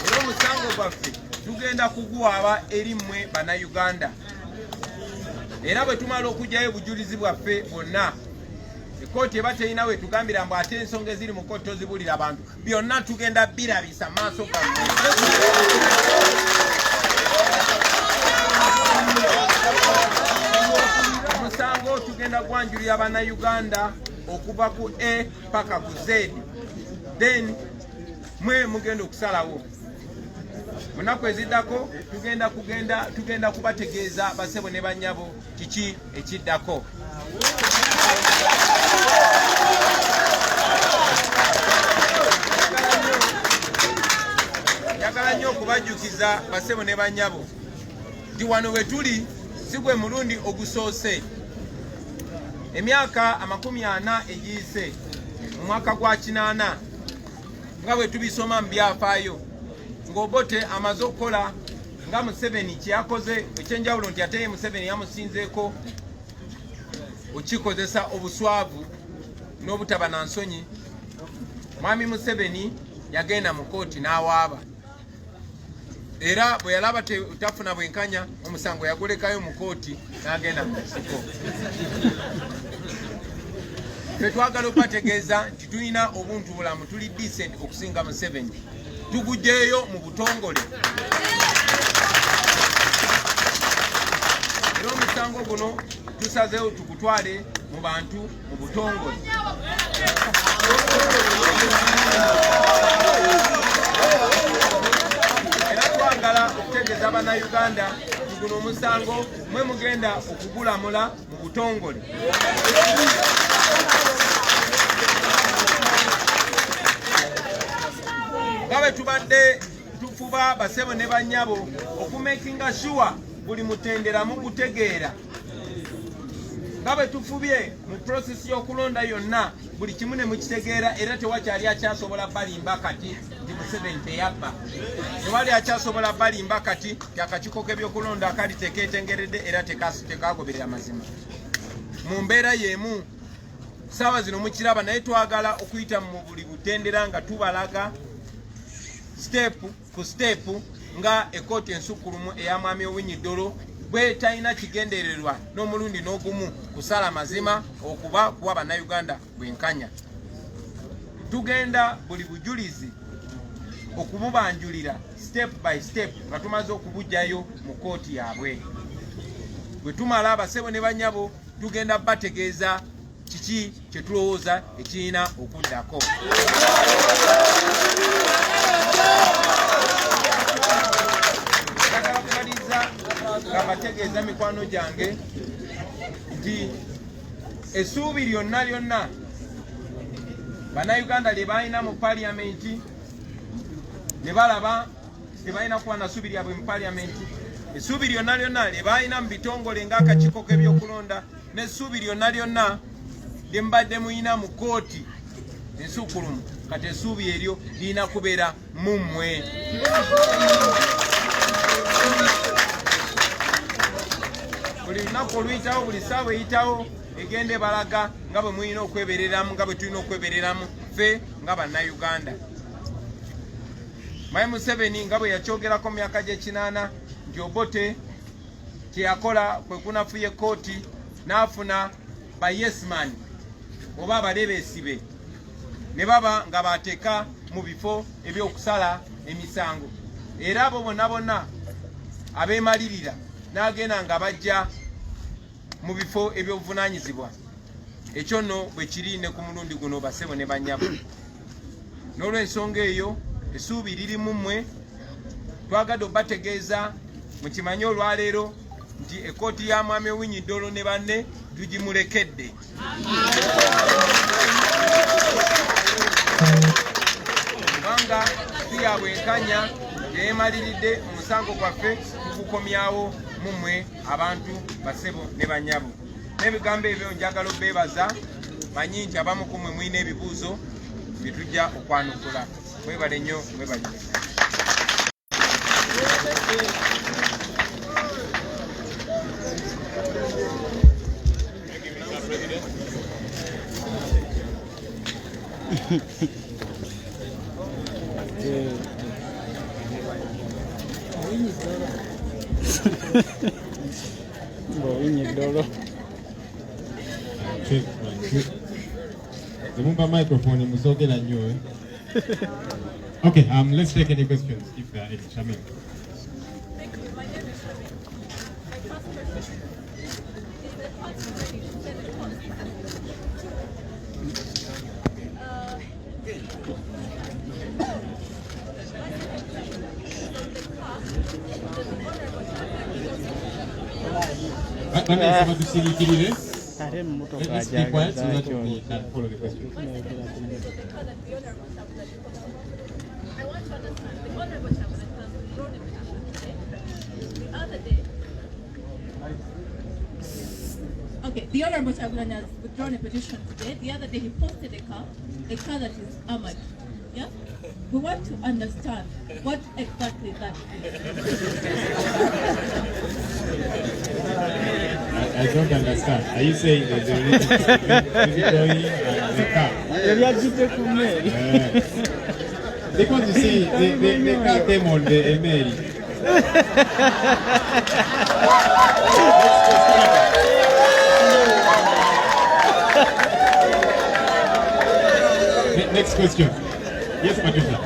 Era omusango gwaffe tugenda kuguwaaba eri mmwe bannayuganda. Era bwe tumala okugyayo obujulizi bwaffe bwonna ekkooti eba terina we tugambira mbu ate ensonga eziri mu kkooti tozibuulira abantu, byonna tugenda birabisa maaso gammwe. Omusango tugenda gwanjulira bannayuganda okuva ku A paka ku Z, then mwe mugenda okusalawo. Munaku eziddako tugenda kubategeeza basebo ne banyabo kiki ekiddako. Njagala nnyo okubajjukiza basebo ne bannyabo nti wano we tuli si gwe mulundi ogusoose. Emyaka 40 egiyise mu mwaka gwa 8 nga bwe tubisoma mu byafaayo ng'Obote amaze okukola nga Museveni kyeyakoze ekyenjawulo nti ate ye Museveni yamusinzeeko okikozesa obuswavu n'obutaba na nsonyi. Mwami Museveni yagenda mu kooti n'awaaba, era bwe yalaba tafuna bwenkanya omusango yagulekayo mu kooti n'agenda mu nsiko. Ffe twagala okubategeeza nti tulina obuntu bulamu, tuli decent okusinga Museveni, tuguddeeyo mu butongole. Era omusango guno tusazeewo tugutwale mu bantu mu butongole. Era twagala okutegeeza Bannayuganda nti guno omusango mwe mugenda okugulamula mu butongole. Nga bwe tubadde tufuba basebo ne bannyabo okumakinga sure buli mutendera mugutegeera, nga bwe tufubye mu process y'okulonda yonna buli kimu ne mukitegeera, era tewakyali akyasobola balimba kati nti Museveni teyabba, tewali akyasobola balimba kati nti akakiiko k'ebyokulonda akali tekeetengeredde era tekagoberera mazima. Mu mbeera y'emu saawa zino mukiraba, naye twagala okuyita mu buli butendera nga tubalaga step ku step nga ekooti ensukkulumu eya Mwami Owiny Dollo bwe talina kigendererwa n'omulundi n'ogumu kusala mazima okuba kuwa Bannayuganda bwenkanya. Tugenda buli bujulizi okububanjulira step by step nga tumaze okubujjayo mu kooti yaabwe. Bwe tumala abasebo ne bannyabo tugenda bategeeza kiki kye tulowooza ekirina okuddako. Njagala kumaliza nga bategeeza mikwano gyange nti essuubi lyonna lyonna Bannayuganda lye balina mu paliyamenti ne balaba tebalina kuba na ssuubi lyabwe mu paliyamenti, essuubi lyonna lyonna lye balina mu bitongole ng'akakiiko k'ebyokulonda, n'essuubi lyonna lyonna lye mbadde muyina mu kooti ensukkulumu, kati essuubi eryo lirina kubeera mu mmwe. Buli lunaku oluyitawo, buli ssaawa eyitawo egenda ebalaga nga bwe mulina okwebereramu, nga bwe tulina okwebereramu ffe nga Bannayuganda. Mwami Museveni nga bwe yakyogerako mu myaka gy'ekinaana nti Obote kyeyakola kwe kunafuya ekkooti n'afuna ba yesman oba abalebeesi be ne baba nga bateeka mu bifo ebyokusala emisango, era abo bonna bonna abeemalirira n'agenda nga bajja mu bifo ebyobuvunaanyizibwa. Ekyo nno bwe kiri ne ku mulundi guno basebo ne bannyabo. N'olw'ensonga eyo essuubi liri mu mmwe, twagadde obategeeza mukimanye olwaleero nti ekkooti ya Mwami Owiny Dollo ne banne tugimulekedde. Kubanga si ya bwenkanya teyeemaliridde, omusango gwaffe tugukomyawo mu mmwe abantu basebo ne bannyabo. N'ebigambo ebyo njagala obbeebaza, manyi nti abamu ku mmwe mulina ebibuuzo bye tujja okwanukula. Mwebale nnyo, mwebalire. Owiny Dollo. Remember microphone, musogela nnyo. Okay, let's take any questions if there are any. Shamil. Thank you. My name is Shamil. My first question is the court already said the court Bana tusigikirire. Let's be quiet so that we can follow the question. I want to understand the Honorable Chairman has withdrawn a petition today. The other day. Okay, the Honorable Chairman has withdrawn a petition today. The other day he posted a car that is armored. Yeah? We want to understand what exactly that is. I don't understand. Are you saying there's a relationship between the car? Because you see, the car came on the email. Next question. Yes, Patricia.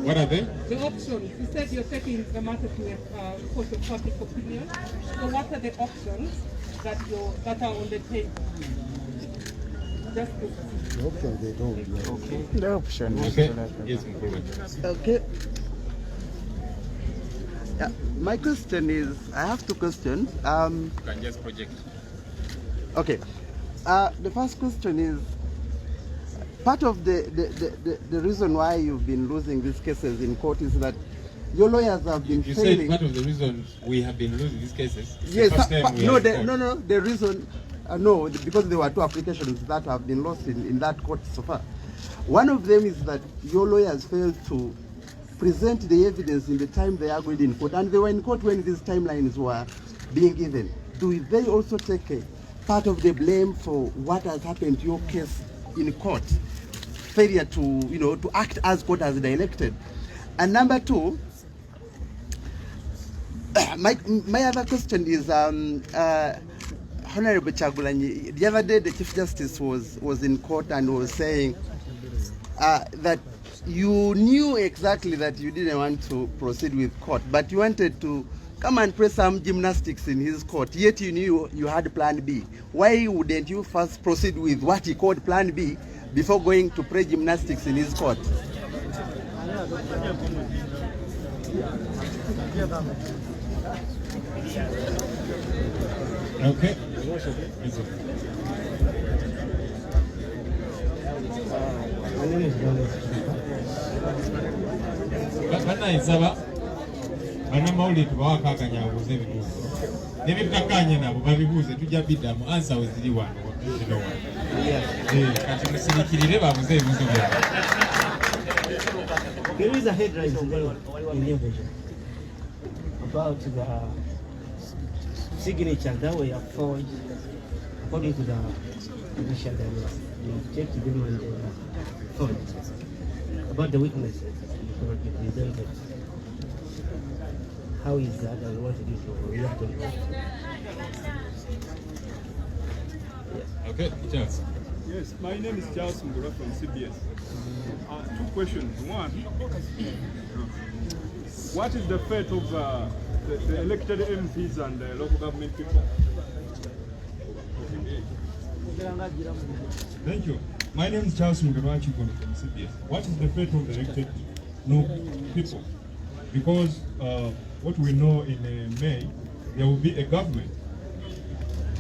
What are they? The options. You said you're taking the matter to a court of public opinion. So what are the options that are on the table? Just to The option. Okay. Yes, Mkulu. Okay. Yeah, my question is, I have two questions. You can just project. Okay. The first question is, part of the reason why you've been losing these cases in court is that your lawyers have been You failing. said part of the reason we have been losing these cases. It's Yes, the first time we are in court. the reason, no, because there were two applications that have been lost in that court so far. One of them is that your lawyers failed to present the evidence in the time they agreed in court, and they were in court when these timelines were being given. Do they also take a part of the blame for what has happened to your case in court? Failure to, to act as court has directed. And number two, my other question is, Honorable Chagulanyi, the other day the Chief Justice was in court and was saying that you knew exactly that you didn't want to proceed with court, but you wanted to come and play some gymnastics in his court, yet you knew you had plan B. Why wouldn't you first proceed with what he called plan B before going to play gymnastics in his court? Okay. My name is Donald. Banaisaba banamawulire tubawakakanya babuuze ebibuuzo nebyetutakanye nabo babibuuze tujja biddamu ansa we ziri wano kati musirikirire babuuze ebibuuzo byabwe. There is a headline today in New Vision about the signatures that were forged according to the judicial dialogue. We checked them and they were forged about the witnesses that be presented. How is that? I wanted you to react on that. Okay, Charles. Yes, my name is Charles Mugura from CBS. Two questions. One, what is the fate of the elected MPs and the local government people? Thank you. My name is Charles Mugura from CBS. What is the fate of the elected people? Because what we know in May, there will be a government.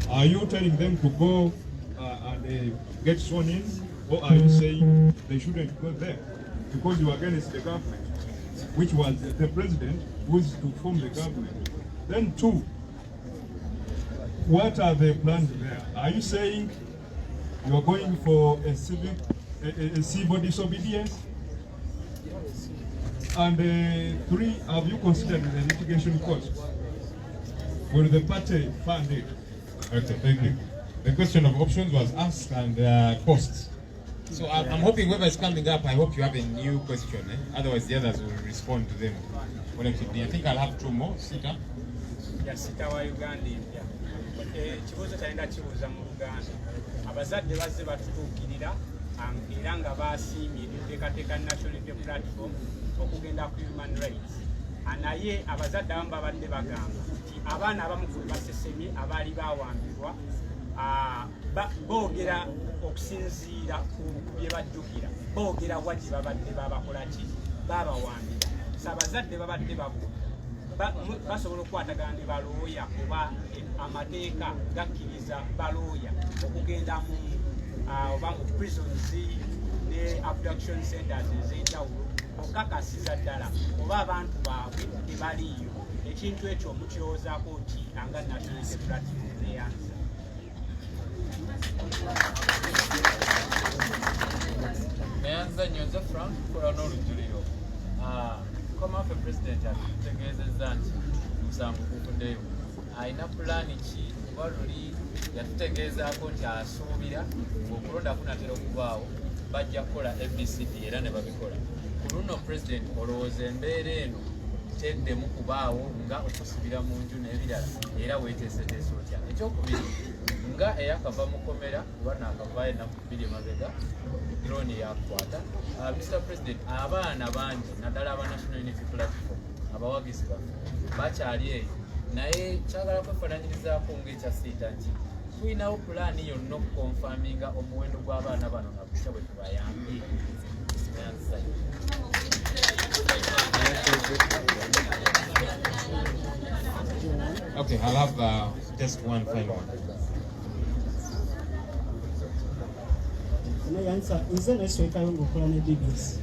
Are you telling them to go and get sworn in, or are you saying they shouldn't go there because you are against the government, which was the president who is to form the government? Then two, what are the plans there? Are you saying you are going for a civil disobedience? And three, have you considered the litigation costs? Will the party fund it? Okay, thank you. The question of options was asked and costs. So I'm hoping whoever is coming up, I hope you have a new question. Otherwise, the others will respond to them. Collectively. I think I'll have two more. Sita. Yes, Sita wa Uganda. Kibuuzo talenda kibuuza mu Uganda. Abazadde bazze batutuukirira era nga basiimye enteekateeka National Unity Platform okugenda ku human rights. Naye abazadde abamu babadde bagamba nti abaana abamu ku basesemye abaali bawambibwa boogera okusinziira ku bye bajjukira, boogera wadde babadde babakola ki, babawambira. So abazadde babadde basobola okukwatagana ne balooya oba amateeka gakkiriza balooya okugenda mu oba mu prisons ne abduction centers ez'enjawulo okakasiza ddala oba abantu baabwe tebaliiyo. Ekintu ekyo mukirowoozaako nti anga National Unity Platform neyanza? Neyanza Nyonza Frank kola n'olujjuliro. Komaffe Pulezidenti atutegeezezza nti musango guvuddeyo. Alina pulaani ki kuba luli yatutegeezaako nti asuubira ng'okulonda kunatera okubaawo bajja kukola ABCD era ne babikola. Ku luno Pulezidenti olowooza embeera eno teddemu kubaawo nga okusibira mu nju n'ebirala era weeteeseteese otya? Ekyokubiri nga eyakava mu komera kuba naakavaayo ennaku 2 emabega drone yakukwata. Mr. President, abaana bangi naddala aba National Unity Platform abawagizi baffe bakyali eyo, naye kyagala kwefaananyirizaako ng'ekyasiita nti tulinawo pulaani yonna okukonfaminga omuwendo gw'abaana bano nabutya bwe tubayambye. Okay, I'll have just one final one. Nze neswekayo ng'okola ne BBC.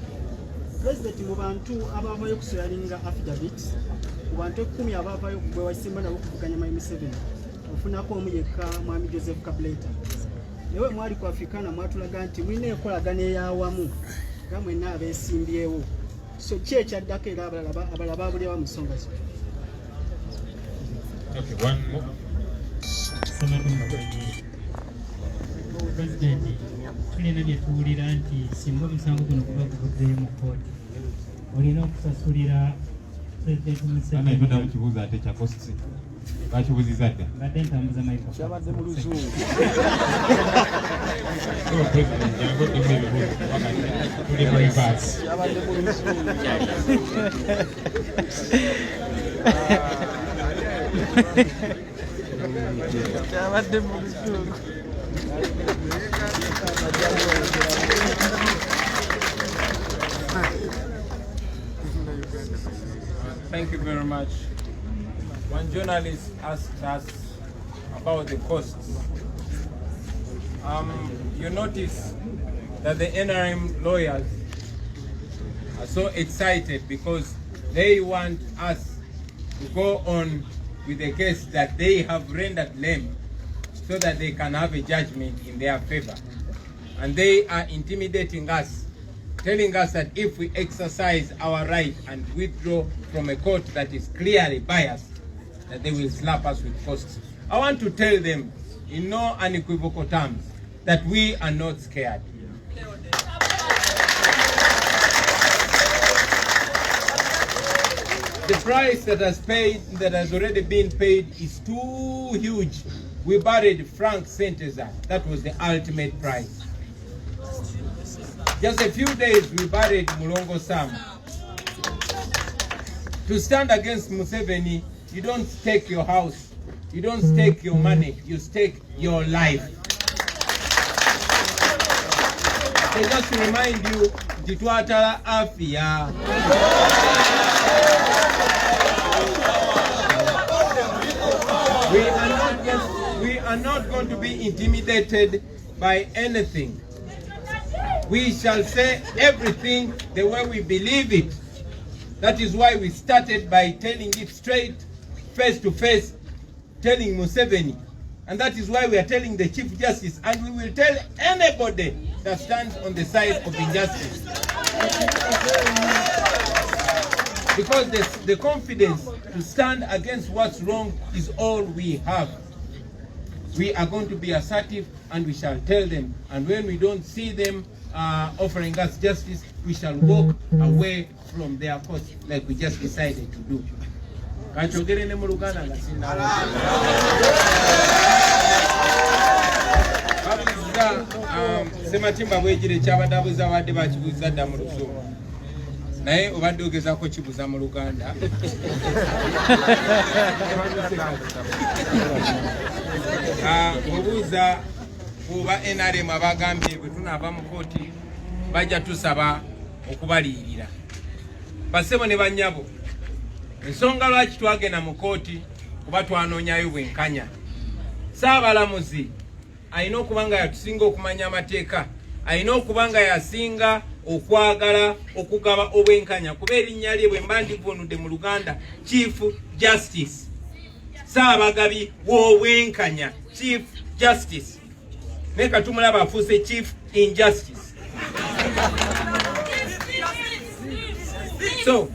President mu bantu abavayo kusulalinga affidavit, mu bantu 10 abavayo gwe wasimba nabo kuvuganya Mwami Museveni, ofunako omu yekka Mwami Joseph Kabuleta. Newe mwali ku Africana mwatulaga nti mulina enkolagana ey'awamu nga mwenna abeesimbyewo. So ki ekyaddako era abalala baabulyawo mu nsonga zino? Okay, one more. President, tulina bye tuwulira nti singa omusango guno guba guvuddeyo mu kkooti olina okusasulira Pulezidenti Museveni. Kibuuza ate kya kosti bakibuuziza dda badde ntambuza mayiko kyabadde mu luzungu. President yagodemu ebibuuzo tuli mu reverse. Kyabadde mu luzungu. Kyabadde mu luzungu. Thank you very much. One journalist asked us about the costs. You notice that the NRM lawyers are so excited because they want us to go on with the case that they have rendered lame so that they can have a judgment in their favor. And they are intimidating us, telling us that if we exercise our right and withdraw from a court that is clearly biased, that they will slap us with costs. I want to tell them in no unequivocal terms that we are not scared. The price that has already been paid is too huge. We buried Frank Senteza. That was the ultimate price. Just a few days we buried Mulongo Sam. To stand against Museveni, you don't stake your house, you don't stake your money, you stake your life. So just to remind you, Titwatala Afia. We are not going to be intimidated by anything. We shall say everything the way we believe it. That is why we started by telling it straight, face to face, telling Museveni. And that is why we are telling the Chief Justice, and we will tell anybody that stands on the side of injustice. Because the confidence to stand against what's wrong is all we have. We are going to be assertive and we shall tell them. And when we don't see them offering us justice, we shall walk away from their cause like we just decided to do. Sematimba bwegire kyabadabuza wadde bakibuza dda mu Luzungu. Naye obadde ogezaako kibuza mu Luganda. Obuuza kuba NRM abagambye bwe tunaava mu kooti bajja tusaba okubaliyirira. Basebo ne bannyabo, ensonga lwaki twagenda mu kooti kuba twanoonyayo bwenkanya. Saabalamuzi alina okuba nga yatusinga okumanya amateeka, alina okuba nga yasinga okwagala okugaba obwenkanya kuba erinnya lye bwe mba ndivunudde mu Luganda Chief Justice. Saabagabi w'obwenkanya Chief Justice. Ne katumulaba afuuse Chief Injustice. So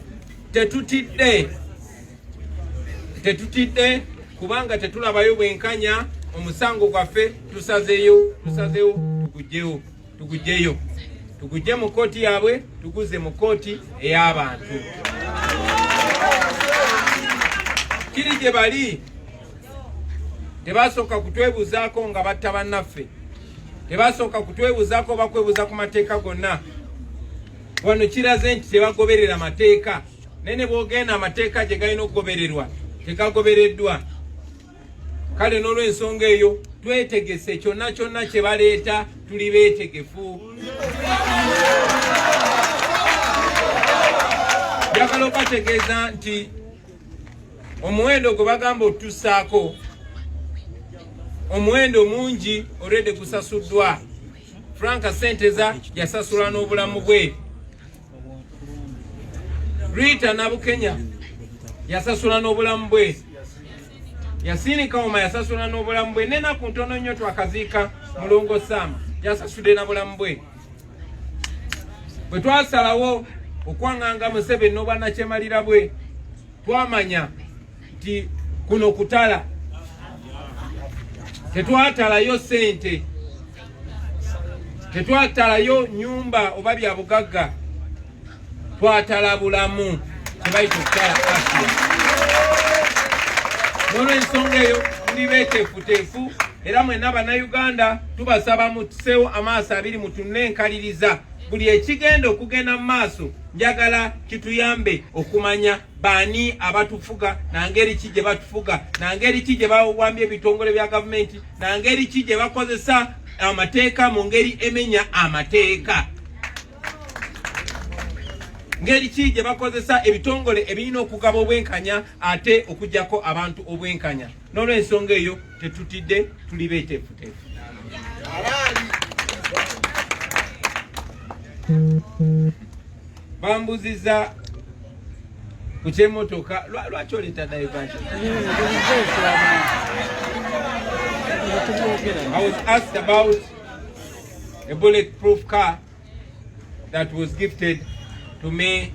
tetutidde kubanga tetulabayo bwenkanya. Omusango gwaffe tusazeeyo tugujje mu kooti yaabwe tuguze mu kooti ey'abantu. Kiri gye bali tebasooka kutwebuzaako nga batta bannaffe, tebasooka kutwebuzaako bakwebuza ku mateeka gonna. Wano kiraze nti tebagoberera mateeka. Nene bwogenda amateeka gye galina okugobererwa tegagobereddwa. Kale n'olw'ensonga eyo twetegese kyonna kyonna kye baleeta tuli beetegefu. Njagala okubategeeza nti omuwendo gwe bagamba otussaako omuwendo mungi olwedde gusasuddwa. Frank Senteza yasasula n'obulamu bwe. Rita Nabukenya yasasula n'obulamu bwe. Yasini Kauma yasasula n'obulamu bwe. N'ennaku ntono nnyo twakaziika Mulongo Sam yasasudde n'obulamu bwe. Bwe twasalawo okwanganga Museveni n'obwannakyemalira bwe twamanya nti kuno kutala. Tetwatalayo ssente, tetwatalayo nyumba oba bya bugagga, twatala bulamu tebayita okutala afya. N'olw'ensonga eyo tuli beeteefuteefu era mwenna bannayuganda tubasaba mutuseewo amaaso abiri mutunenkaliriza. Buli ekigenda okugenda mu maaso njagala kituyambe okumanya baani abatufuga, nangeri ki gye batufuga, nangeri ki gye bawambye ebitongole bya gavumenti, nangeri ki gye bakozesa amateeka mu ngeri emenya amateeka, ngeri ki gye bakozesa ebitongole ebirina okugaba obwenkanya ate okujjako abantu obwenkanya. N'olw'ensonga eyo tetutidde, tuli beeteefuteefu. Bambuziza ku ky'emmotoka lwaki oleeta diversion? I was asked about a bulletproof car that was gifted to me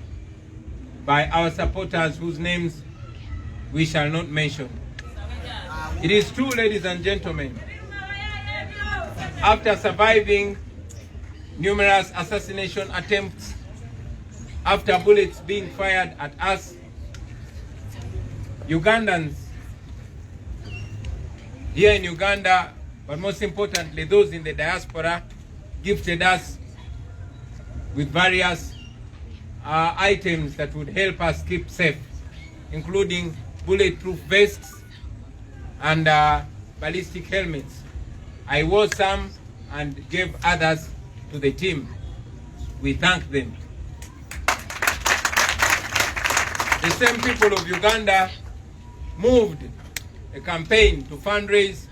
by our supporters whose names we shall not mention. It is true, ladies and gentlemen, after surviving numerous assassination attempts, after bullets being fired at us, Ugandans here in Uganda, but most importantly those in the diaspora, gifted us with various items that would help us keep safe, including bulletproof vests and ballistic helmets. I wore some and gave others to the team. We thank them. The same people of Uganda moved a campaign to fundraise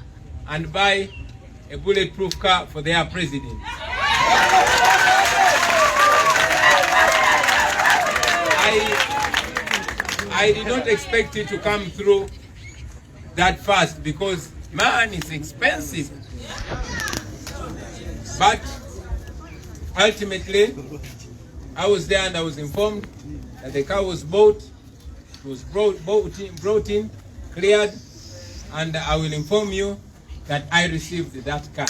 and buy a bulletproof car for their president. I did not expect it to come through that fast because man, it's expensive. But ultimately, I was there and I was informed that the car was bought, it was brought in, cleared, and I will inform you that I received that car.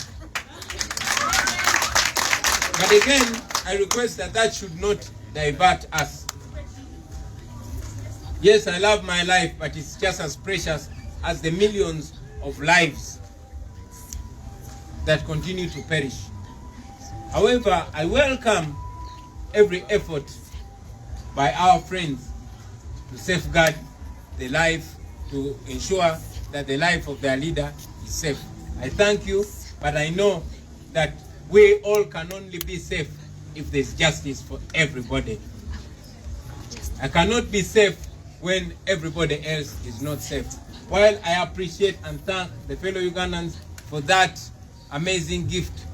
But again, I request that that should not divert us. Yes, I love my life, but it's just as precious as the millions of lives that continue to perish. However, I welcome every effort by our friends to safeguard the life, to ensure that the life of their leader is safe. I thank you, but I know that we all can only be safe if there's justice for everybody. I cannot be safe when everybody else is not safe. While I appreciate and thank the fellow Ugandans for that amazing gift,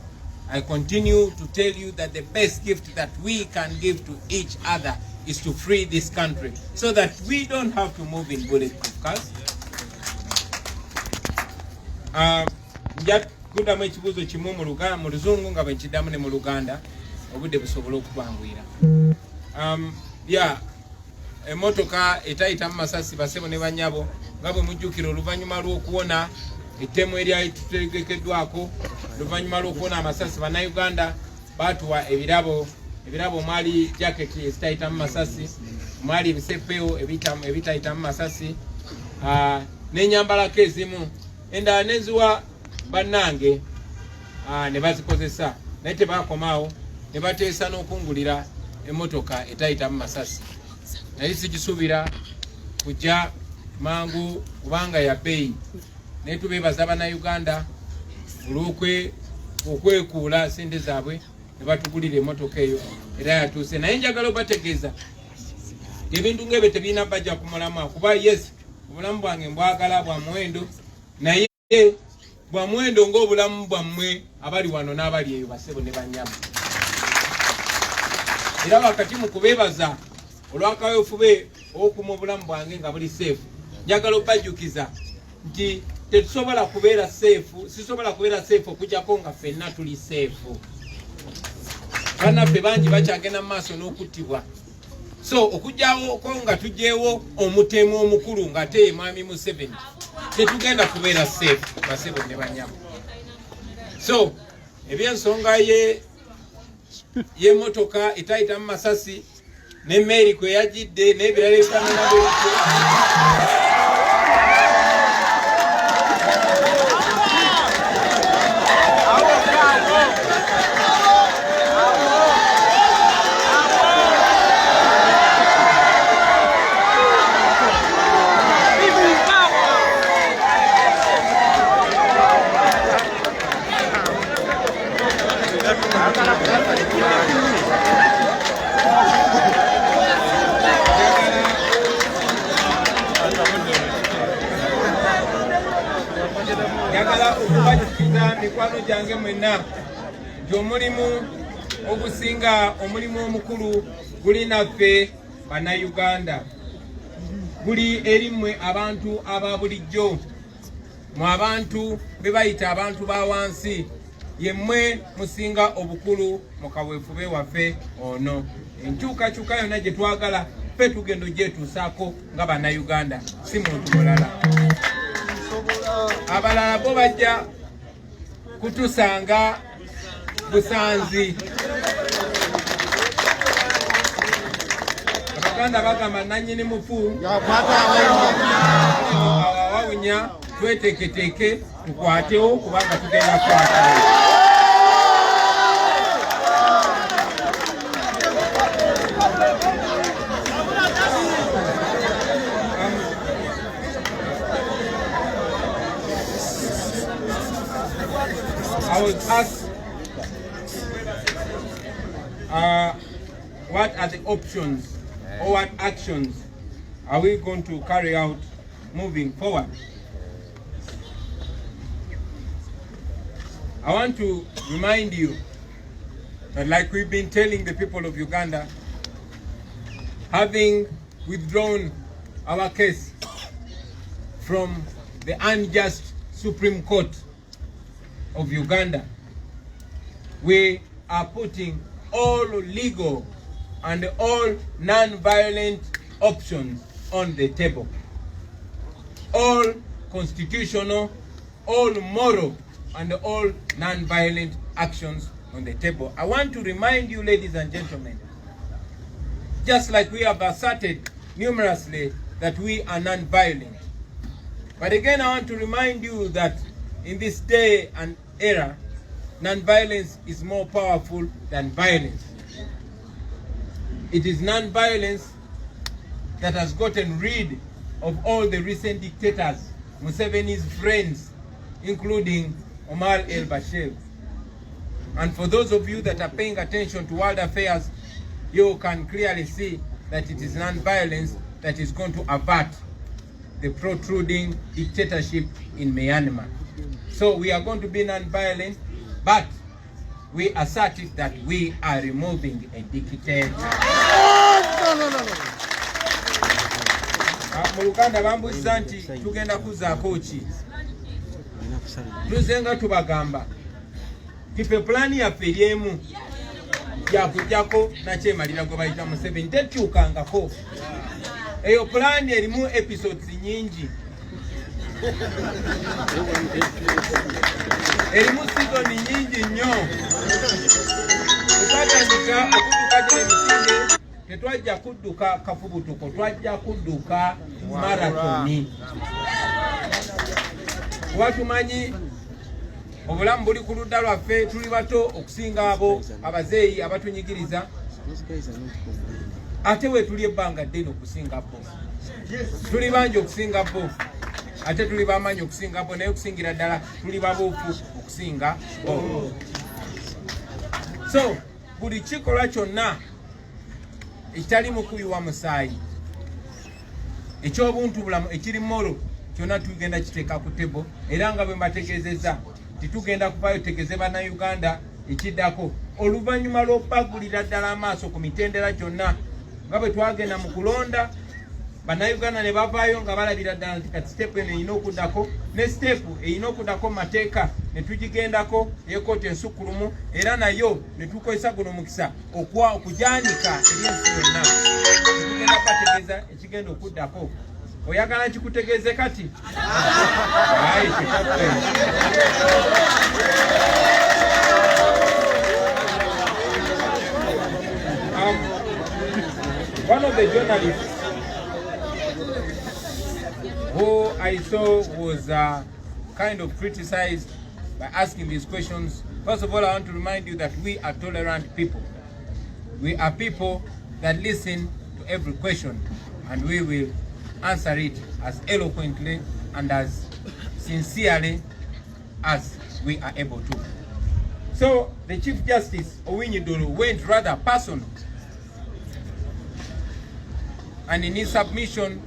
I continue to tell you that the best gift that we can give to each other is to free this country so that we don't have to move in bulletproof cars. Nja kudamu ekibuuzo kimu mu Luzungu nga bwekiddamu ne mu Luganda obudde busobola okubangwira. Emotoka etayita mu masasi basebo ne banyabo nga bwe mujjukira oluvannyuma lw'okuwona ettemu eryali tutegekeddwako, oluvannyuma lw'okuwona amasasi bannayuganda baatuwa ebirabo mwali jaketi ezitayita mu masasi, mwali ebisepeo ebitayita mu masasi, n'enyambalako ezimu endala neziwa bannange ne bazikozesa, naye tebakomaawo ne bateesa n'okungulira emmotoka etayita mu masasi. Naye sigisuubira kujja mangu kubanga ya bbeeyi, naye tubeebaza bannayuganda olw'okwekuula ssente zaabwe ne batugulira emmotoka eyo era yatuuse. Naye njagala obategeeza ebintu ng'ebyo tebirina bajja ku mulamwa, kuba yes obulamu bwange mbwagala bwa muwendo, naye bwa muwendo ng'obulamu bwammwe abali wano n'abali eyo basebo ne banyama. Era wakati mu kubeebaza olw'akaweefube okuma obulamu bwange nga buli seefu, njagala obajjukiza nti tetusobola kubeera seefu, sisobola kubeera seefu okujjako nga ffenna tuli seefu. Bannaffe bangi bakyagenda mu maaso n'okuttibwa. So okujjawoko nga tuggyeewo omutemu omukulu ng'ate ye Mwami Museveni, tetugenda kubeera seefu basebo ne banyama. So ebyensonga y'emmotoka etayita mu masasi n'emmeeri kwe yagidde n'ebirala ebifaanana bwebityo, njagala okubajjukiza mikwano gyange mwenna nti omulimu ogusinga, omulimu omukulu guli naffe bannayuganda, guli eri mmwe abantu aba bulijjo, mu abantu be bayita abantu ba wansi, yemmwe musinga obukulu mu kaweefube waffe ono. Enkyukakyuka yonna gye twagala ffe tugenda ogyetuusaako nga bannayuganda, si muntu mulala. Abalala bo bajja kutusanga busanzi. Abaganda bagamba nannyini mufu awawunya, tweteeketeeke tukwatewo kubanga tugenda kwata. I was asked what are the options or what actions are we going to carry out moving forward. I want to remind you that, like we've been telling the people of Uganda, having withdrawn our case from the unjust Supreme Court of Uganda, we are putting all legal and all non-violent options on the table. All constitutional, all moral, and all non-violent actions on the table. I want to remind you, ladies and gentlemen, just like we have asserted numerously that we are non-violent. But again, I want to remind you that in this day and era, non-violence is more powerful than violence. It is non-violence that has gotten rid of all the recent dictators, Museveni's friends, including Omar el-Bashir. And for those of you that are paying attention to world affairs, you can clearly see that it is non-violence that is going to avert the protruding dictatorship in Myanmar. So we are going to be non-violent, but we asserted that we are removing a dictator. Mu Luganda bambuuza nti tugenda kuzaako ki? Tuzenga tubagamba tipe plani yaffe emu yakujjako nakyemalira gwe bayita Museveni tekyukangako. Eyo plani erimu episodes nyingi, erimu season nyingi nnyo. Tukatandika okudduka gye emisinde tetwajja kudduka kafubutuko, twajja kudduka maratoni. Kuba tumanyi obulamu buli ku ludda lwaffe, tuli bato okusinga abo abazeeyi abatunyigiriza, ate we tuli ebbanga ddene okusinga bo. Tuli bangi okusinga bo, ate tuli bamanyi okusinga bo, naye okusingira ddala tuli babuufu okusinga bo. So buli kikolwa kyonna ekitali mu kuyiwa musaayi, eky'obuntu bulamu ekiri molo, kyonna tugenda kiteeka ku tebo, era nga bwe mbategeezezza titugenda kuvaayo tegeze bannayuganda ekiddako oluvannyuma lw'obbagulira ddala amaaso ku mitendera gyonna nga bwe twagenda mu kulonda. Bannayuganda ne bavaayo nga balabira ddala nti kati siteepu eno erina okuddako, ne siteepu erina okuddako mateeka ne tugigendako ey'ekkooti ensukkulumu, era nayo ne tukozesa guno mukisa okujaanika eri ensi yonna. Tugenda kubategeeza ekigenda okuddako. Oyagala nkikutegeeze kati? Ayi, tekakwe. One of the journalists who I saw was kind of criticized by asking these questions. First of all, I want to remind you that we are tolerant people. We are people that listen to every question, and we will answer it as eloquently and as sincerely as we are able to. So the Chief Justice Owiny Dolo went rather personal, and in his submission,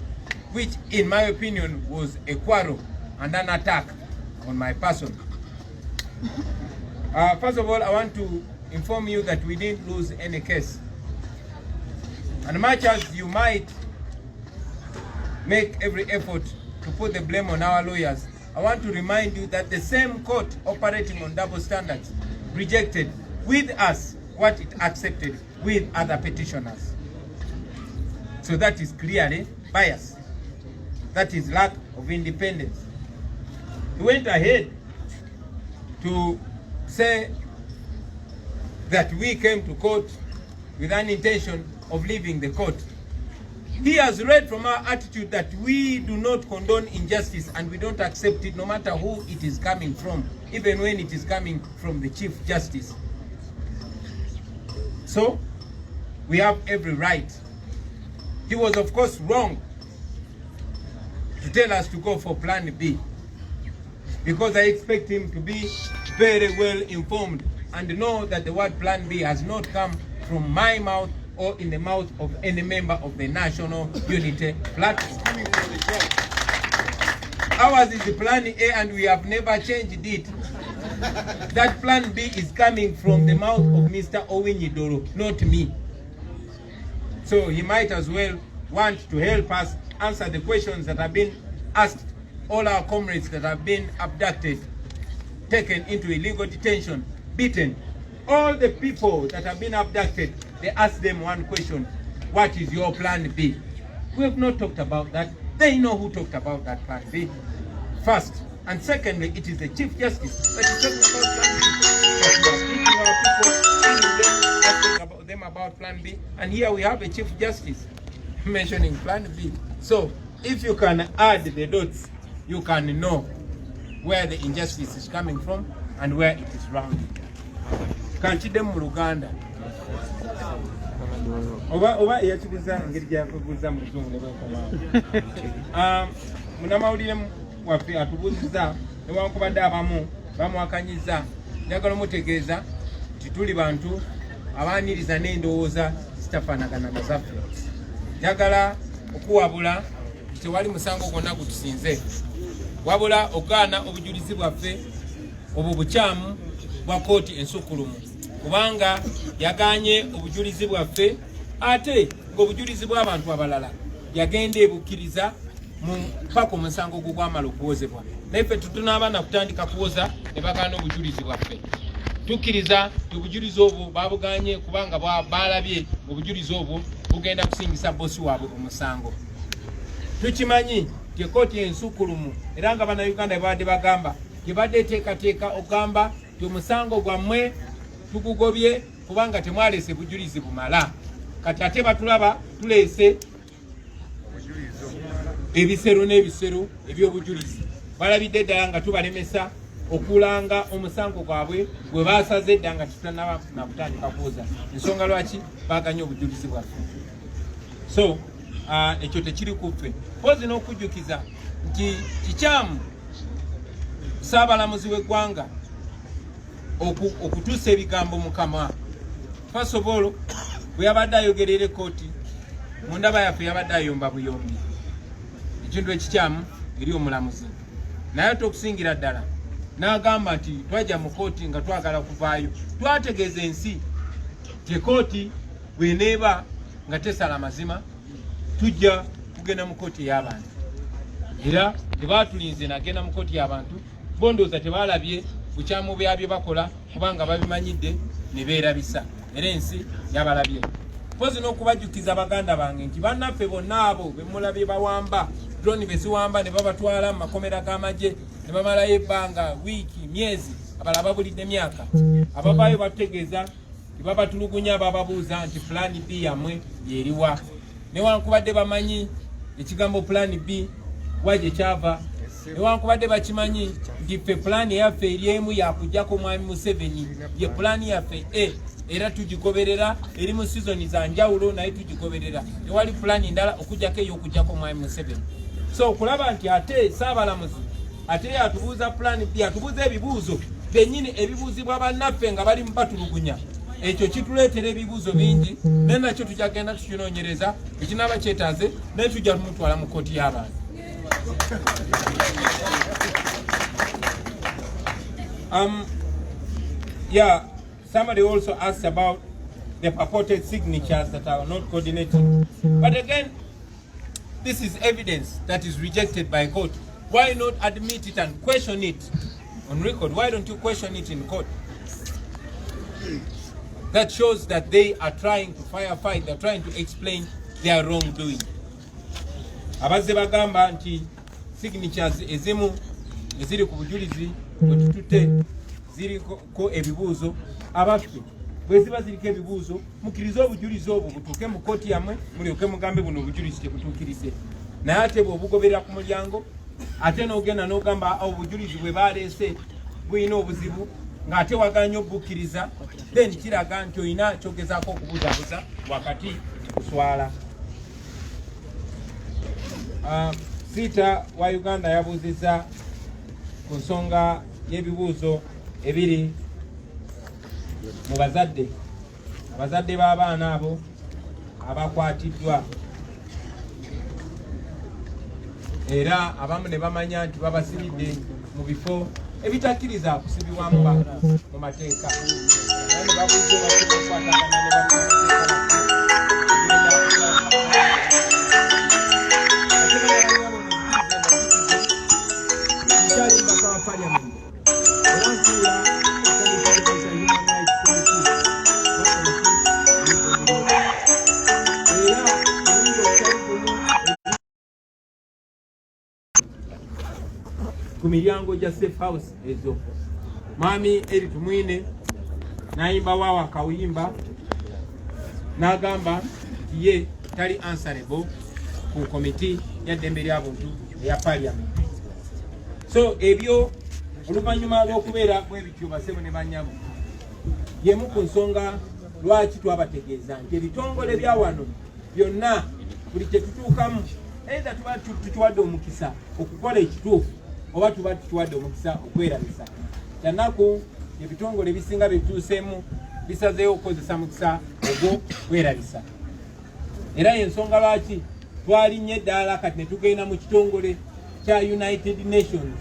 which in my opinion was a quarrel and an attack on my person. First of all, I want to inform you that we didn't lose any case. And much as you might make every effort to put the blame on our lawyers, I want to remind you that the same court operating on double standards rejected with us what it accepted with other petitioners. So that is clearly bias. That is lack of independence. He went ahead to say that we came to court with an intention of leaving the court. He has read from our attitude that we do not condone injustice and we don't accept it no matter who it is coming from, even when it is coming from the Chief Justice. So, we have every right. He was of course wrong to tell us to go for Plan B, because I expect him to be very well informed and know that the word Plan B has not come from my mouth or in the mouth of any member of the National Unity Platform. Ours is the Plan A and we have never changed it. That Plan B is coming from the mouth of Mr. Owiny Dolo, not me. So he might as well want to help us answer the questions that have been asked all our comrades that have been abducted, taken into illegal detention, beaten. All the people that have been abducted, they ask them one question: what is your Plan B? We have not talked about that. They know who talked about that Plan B. First. And secondly, it is the Chief Justice that is talking about Plan B. That we are speaking our people, asking about them about Plan B. And here we have a Chief Justice mentioning Plan B. So if you can add the dots, you can know where the injustice is coming from and where it is rounded. Kanchide mu Luganda. Oba yakibuza engeri gyakubuza mu Luzungu ne bwekoma. Munamawulire waffe atubuuziza newankubadde abamu bamwakanyiza njagala omutegeeza nti tuli bantu abaaniriza n'endowooza zitafaanagana na zaffe. Njagala okuwabula nti tewali musango gwonna gutusinze, wabula okugaana obujulizi bwaffe obwo bukyamu bwa kooti ensukkulumu, kubanga yagaanye obujulizi bwaffe ate ng'obujulizi bw'abantu abalala yagenda ebukkiriza mpaka omusango gwo gwamala okuwozebwa. Naye ffe tunaabana kutandika kuwoza ne bagaana obujulizi bwaffe. Tukkiriza nti obujulizi obwo baabuganye kubanga baalabye obujulizi obwo bugenda kusingisa bosi waabwe omusango. Tukimanyi nti ekooti ensukkulumu era nga bannayuganda babadde bagamba tebadde eteekateeka okugamba nti omusango gwammwe tugugobye kubanga temwaleese bujulizi bumala. Kati ate batulaba tuleese ebisero n'ebisero eby'obujulizi. Balabidde ddala nga tubalemesa okulanga omusango gwabwe gwe baasaze edda nga tutanaba na kutandika kuwoza. Ensonga lwaki baaganye obujulizi bwaffe. So ekyo tekiri ku ffe. Mpozi n'okujjukiza nti kikyamu Ssaabalamuzi w'eggwanga okutuusa ebigambo Mukama. First of all, bwe yabadde ayogerera ekooti mu ndaba yaffe yabadde ayomba buyombi. Ekintu ekikyamu eri omulamuzi. Naye tokusingira ddala n'agamba nti twajja mu kooti nga twagala kuvaayo. Twategeeza ensi nti ekooti bw'eneeba nga tesala mazima tujja kugenda mu kooti y'abantu. Era tebaatulinze nagenda mu kooti y'abantu, bondooza tebaalabye bukyamu byabyo bakola kubanga babimanyidde ne beerabisa. Era ensi yabalabye. Mpozi n'okubajjukiza baganda bange nti bannaffe bonna abo be mulabye bawamba drone beziwamba ne babatwala mu makomera g'amagye ne bamalayo ebbanga wiiki myezi abalala babulidde myaka. Abavaayo batutegeeza nti babatulugunya bababuuza nti pulaani B yammwe yeriwa. Newankubadde bamanyi ekigambo pulaani B waje kyava, newankubadde bakimanyi nti ffe pulaani yaffe eri emu yakujjako Mwami Museveni ye pulaani yaffe A, era tugigoberera eri mu sizoni za njawulo naye tugigoberera. Tewali pulaani ndala okujjako ey'okujjako Mwami Museveni. So okulaba nti ate Ssaabalamuzi ate yatubuuza pulaani B, atubuuza ebibuuzo bennyini ebibuuzibwa bannaffe nga bali mu batulugunya. Ekyo kituleetera ebibuuzo bingi naye nakyo tujagenda tukinoonyereza ekinaaba kyetaaze naye tujja tumutwala mu kooti y'abantu. Yeah, somebody also asked about the purported signatures that are not coordinated. But again, this is evidence that is rejected by court. Why not admit it and question it on record? Why don't you question it in court? That shows that they are trying to firefight, they're trying to explain their wrongdoing. Abazze bagamba nti signatures ezimu eziri ku bujulizi bwetutute ziriko ebibuuzo. Abaffe bwe ziba ziriko ebibuuzo mukkirize obujulizi obwo butuuke mu kooti yammwe mulyoke mugambe buno obujulizi tebutuukirise. Naye ate bw'obugoberera ku mulyango ate n'ogenda n'ogamba obujulizi bwe baleese buyina obuzibu ng'ate waganye obukkiriza, then kiraga nti oyina kyogezaako okubuzaabuza wakati kuswala. Sita wa Uganda yabuuzizza ku nsonga y'ebibuuzo ebiri mu bazadde, abazadde b'abaana abo abakwatiddwa era abamu ne bamanya nti babasibidde mu bifo ebitakkiriza kusibibwamu mu mateeka. Ne babuuza okukwatagana ne ku miryango gya safe house ezo. Mwami eri tumwine nayimba wawa kawuyimba n'agamba nti ye tali answerable ku komiti ya ddembe ly'abuntu eya parliament. So ebyo oluvannyuma lw'okubeera bwebityo basebo ne bannyabo yemu ku nsonga lwaki twabategeeza nti ebitongole bya wano byonna buli kye tutuukamu either tuba tukiwadde omukisa okukola ekituufu oba tuba tukiwadde omukisa okwerabisa kyanaku ebitongole ebisinga byetutuuseemu bisazeewo okukozesa mukisa ogwo kwerabisa era yensonga lwaki twalinnye eddaala kati ne tugenda mu kitongole kya United Nations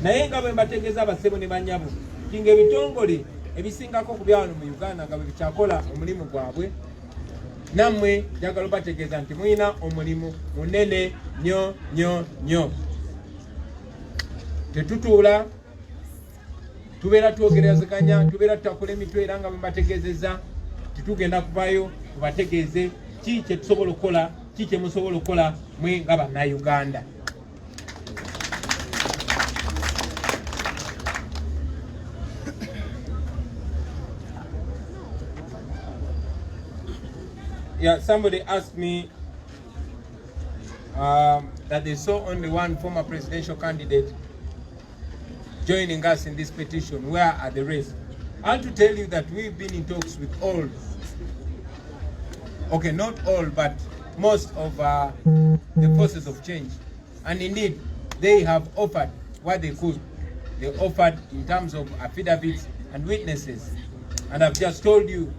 naye nga bwe mbategeeza basebo ne bannyabo nti ng'ebitongole ebisingako ku byawano mu Uganda nga bwe bikyakola omulimu gwabwe nammwe njagala obategeeza nti mulina omulimu munene nnyo. Tetutuula tubeera twogerezeganya tubeera tutakola emitwe era nga bwe mbategeezezza titugenda kuvaayo tubategeeze ki kye tusobola okukola ki kye musobola okukola mwe nga bannayuganda. Yeah, somebody asked me that they saw only one former presidential candidate joining us in this petition. Where are the rest? I want to tell you that we've been in talks with all, okay, not all, but most of the forces of change. And indeed, they have offered what they could. They offered in terms of affidavits and witnesses. And I've just told you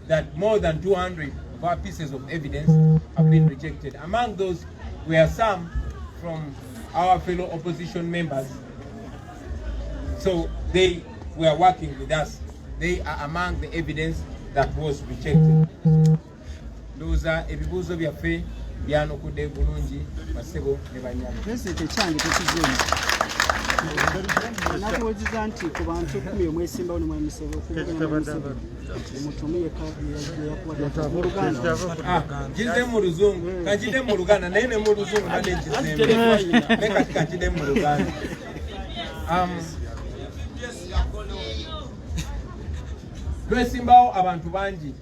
that more than 200 of our pieces of evidence have been rejected. Among those were some from our fellow opposition members. So they were working with us. They are among the evidence that was rejected. Those are ebibuzo byaffe byanukudde bulungi basebo ne banyama. President change tekizeni. Nakuwoziza nti ku bantu 10 omwesimbawo ne mwemisebo mutumye kadi mu Luganda. Jide mu Luzungu, kajide mu Luganda naye ne mu Luzungu bade njizembe. Neka kajide mu Luganda. Lwesimbawo abantu bangi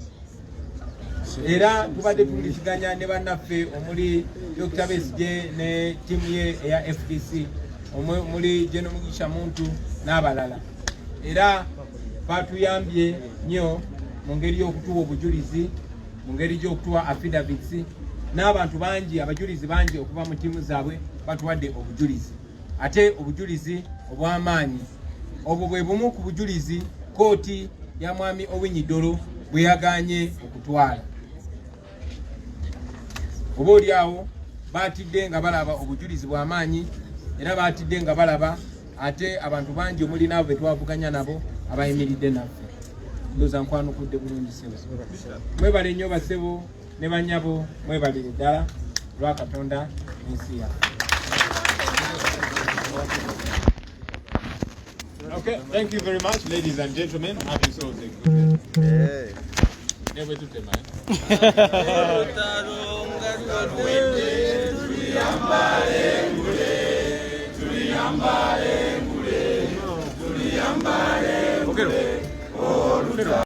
era tubadde tuwuliziganya ne bannaffe omuli Dr. Besigye ne ttiimu ye eya FDC omuli General Mugisha Muntu n'abalala era batuyambye nnyo mu ngeri y'okutuwa obujulizi mu ngeri y'okutuwa affidavits n'abantu bangi abajulizi bangi okuva mu ttiimu zaabwe batuwadde obujulizi ate obujulizi obw'amaanyi obwo bwe bumu ku bujulizi kooti ya mwami Owiny Dollo bwe yaganye okutwala. Oba oli awo baatidde nga balaba obujulizi bw'amaanyi era baatidde nga balaba ate abantu bangi omuli nabo be twavuganya nabo abayimiridde naffe. Ndowooza nkwanukudde bulungi ssebo. Mwebale nnyo basebo ne bannyabo mwebalire ddala lwa Katonda n'ensi yaffe. Okay, thank you very much, ladies and gentlemen. Happy Thursday. Hey. Never to tell me.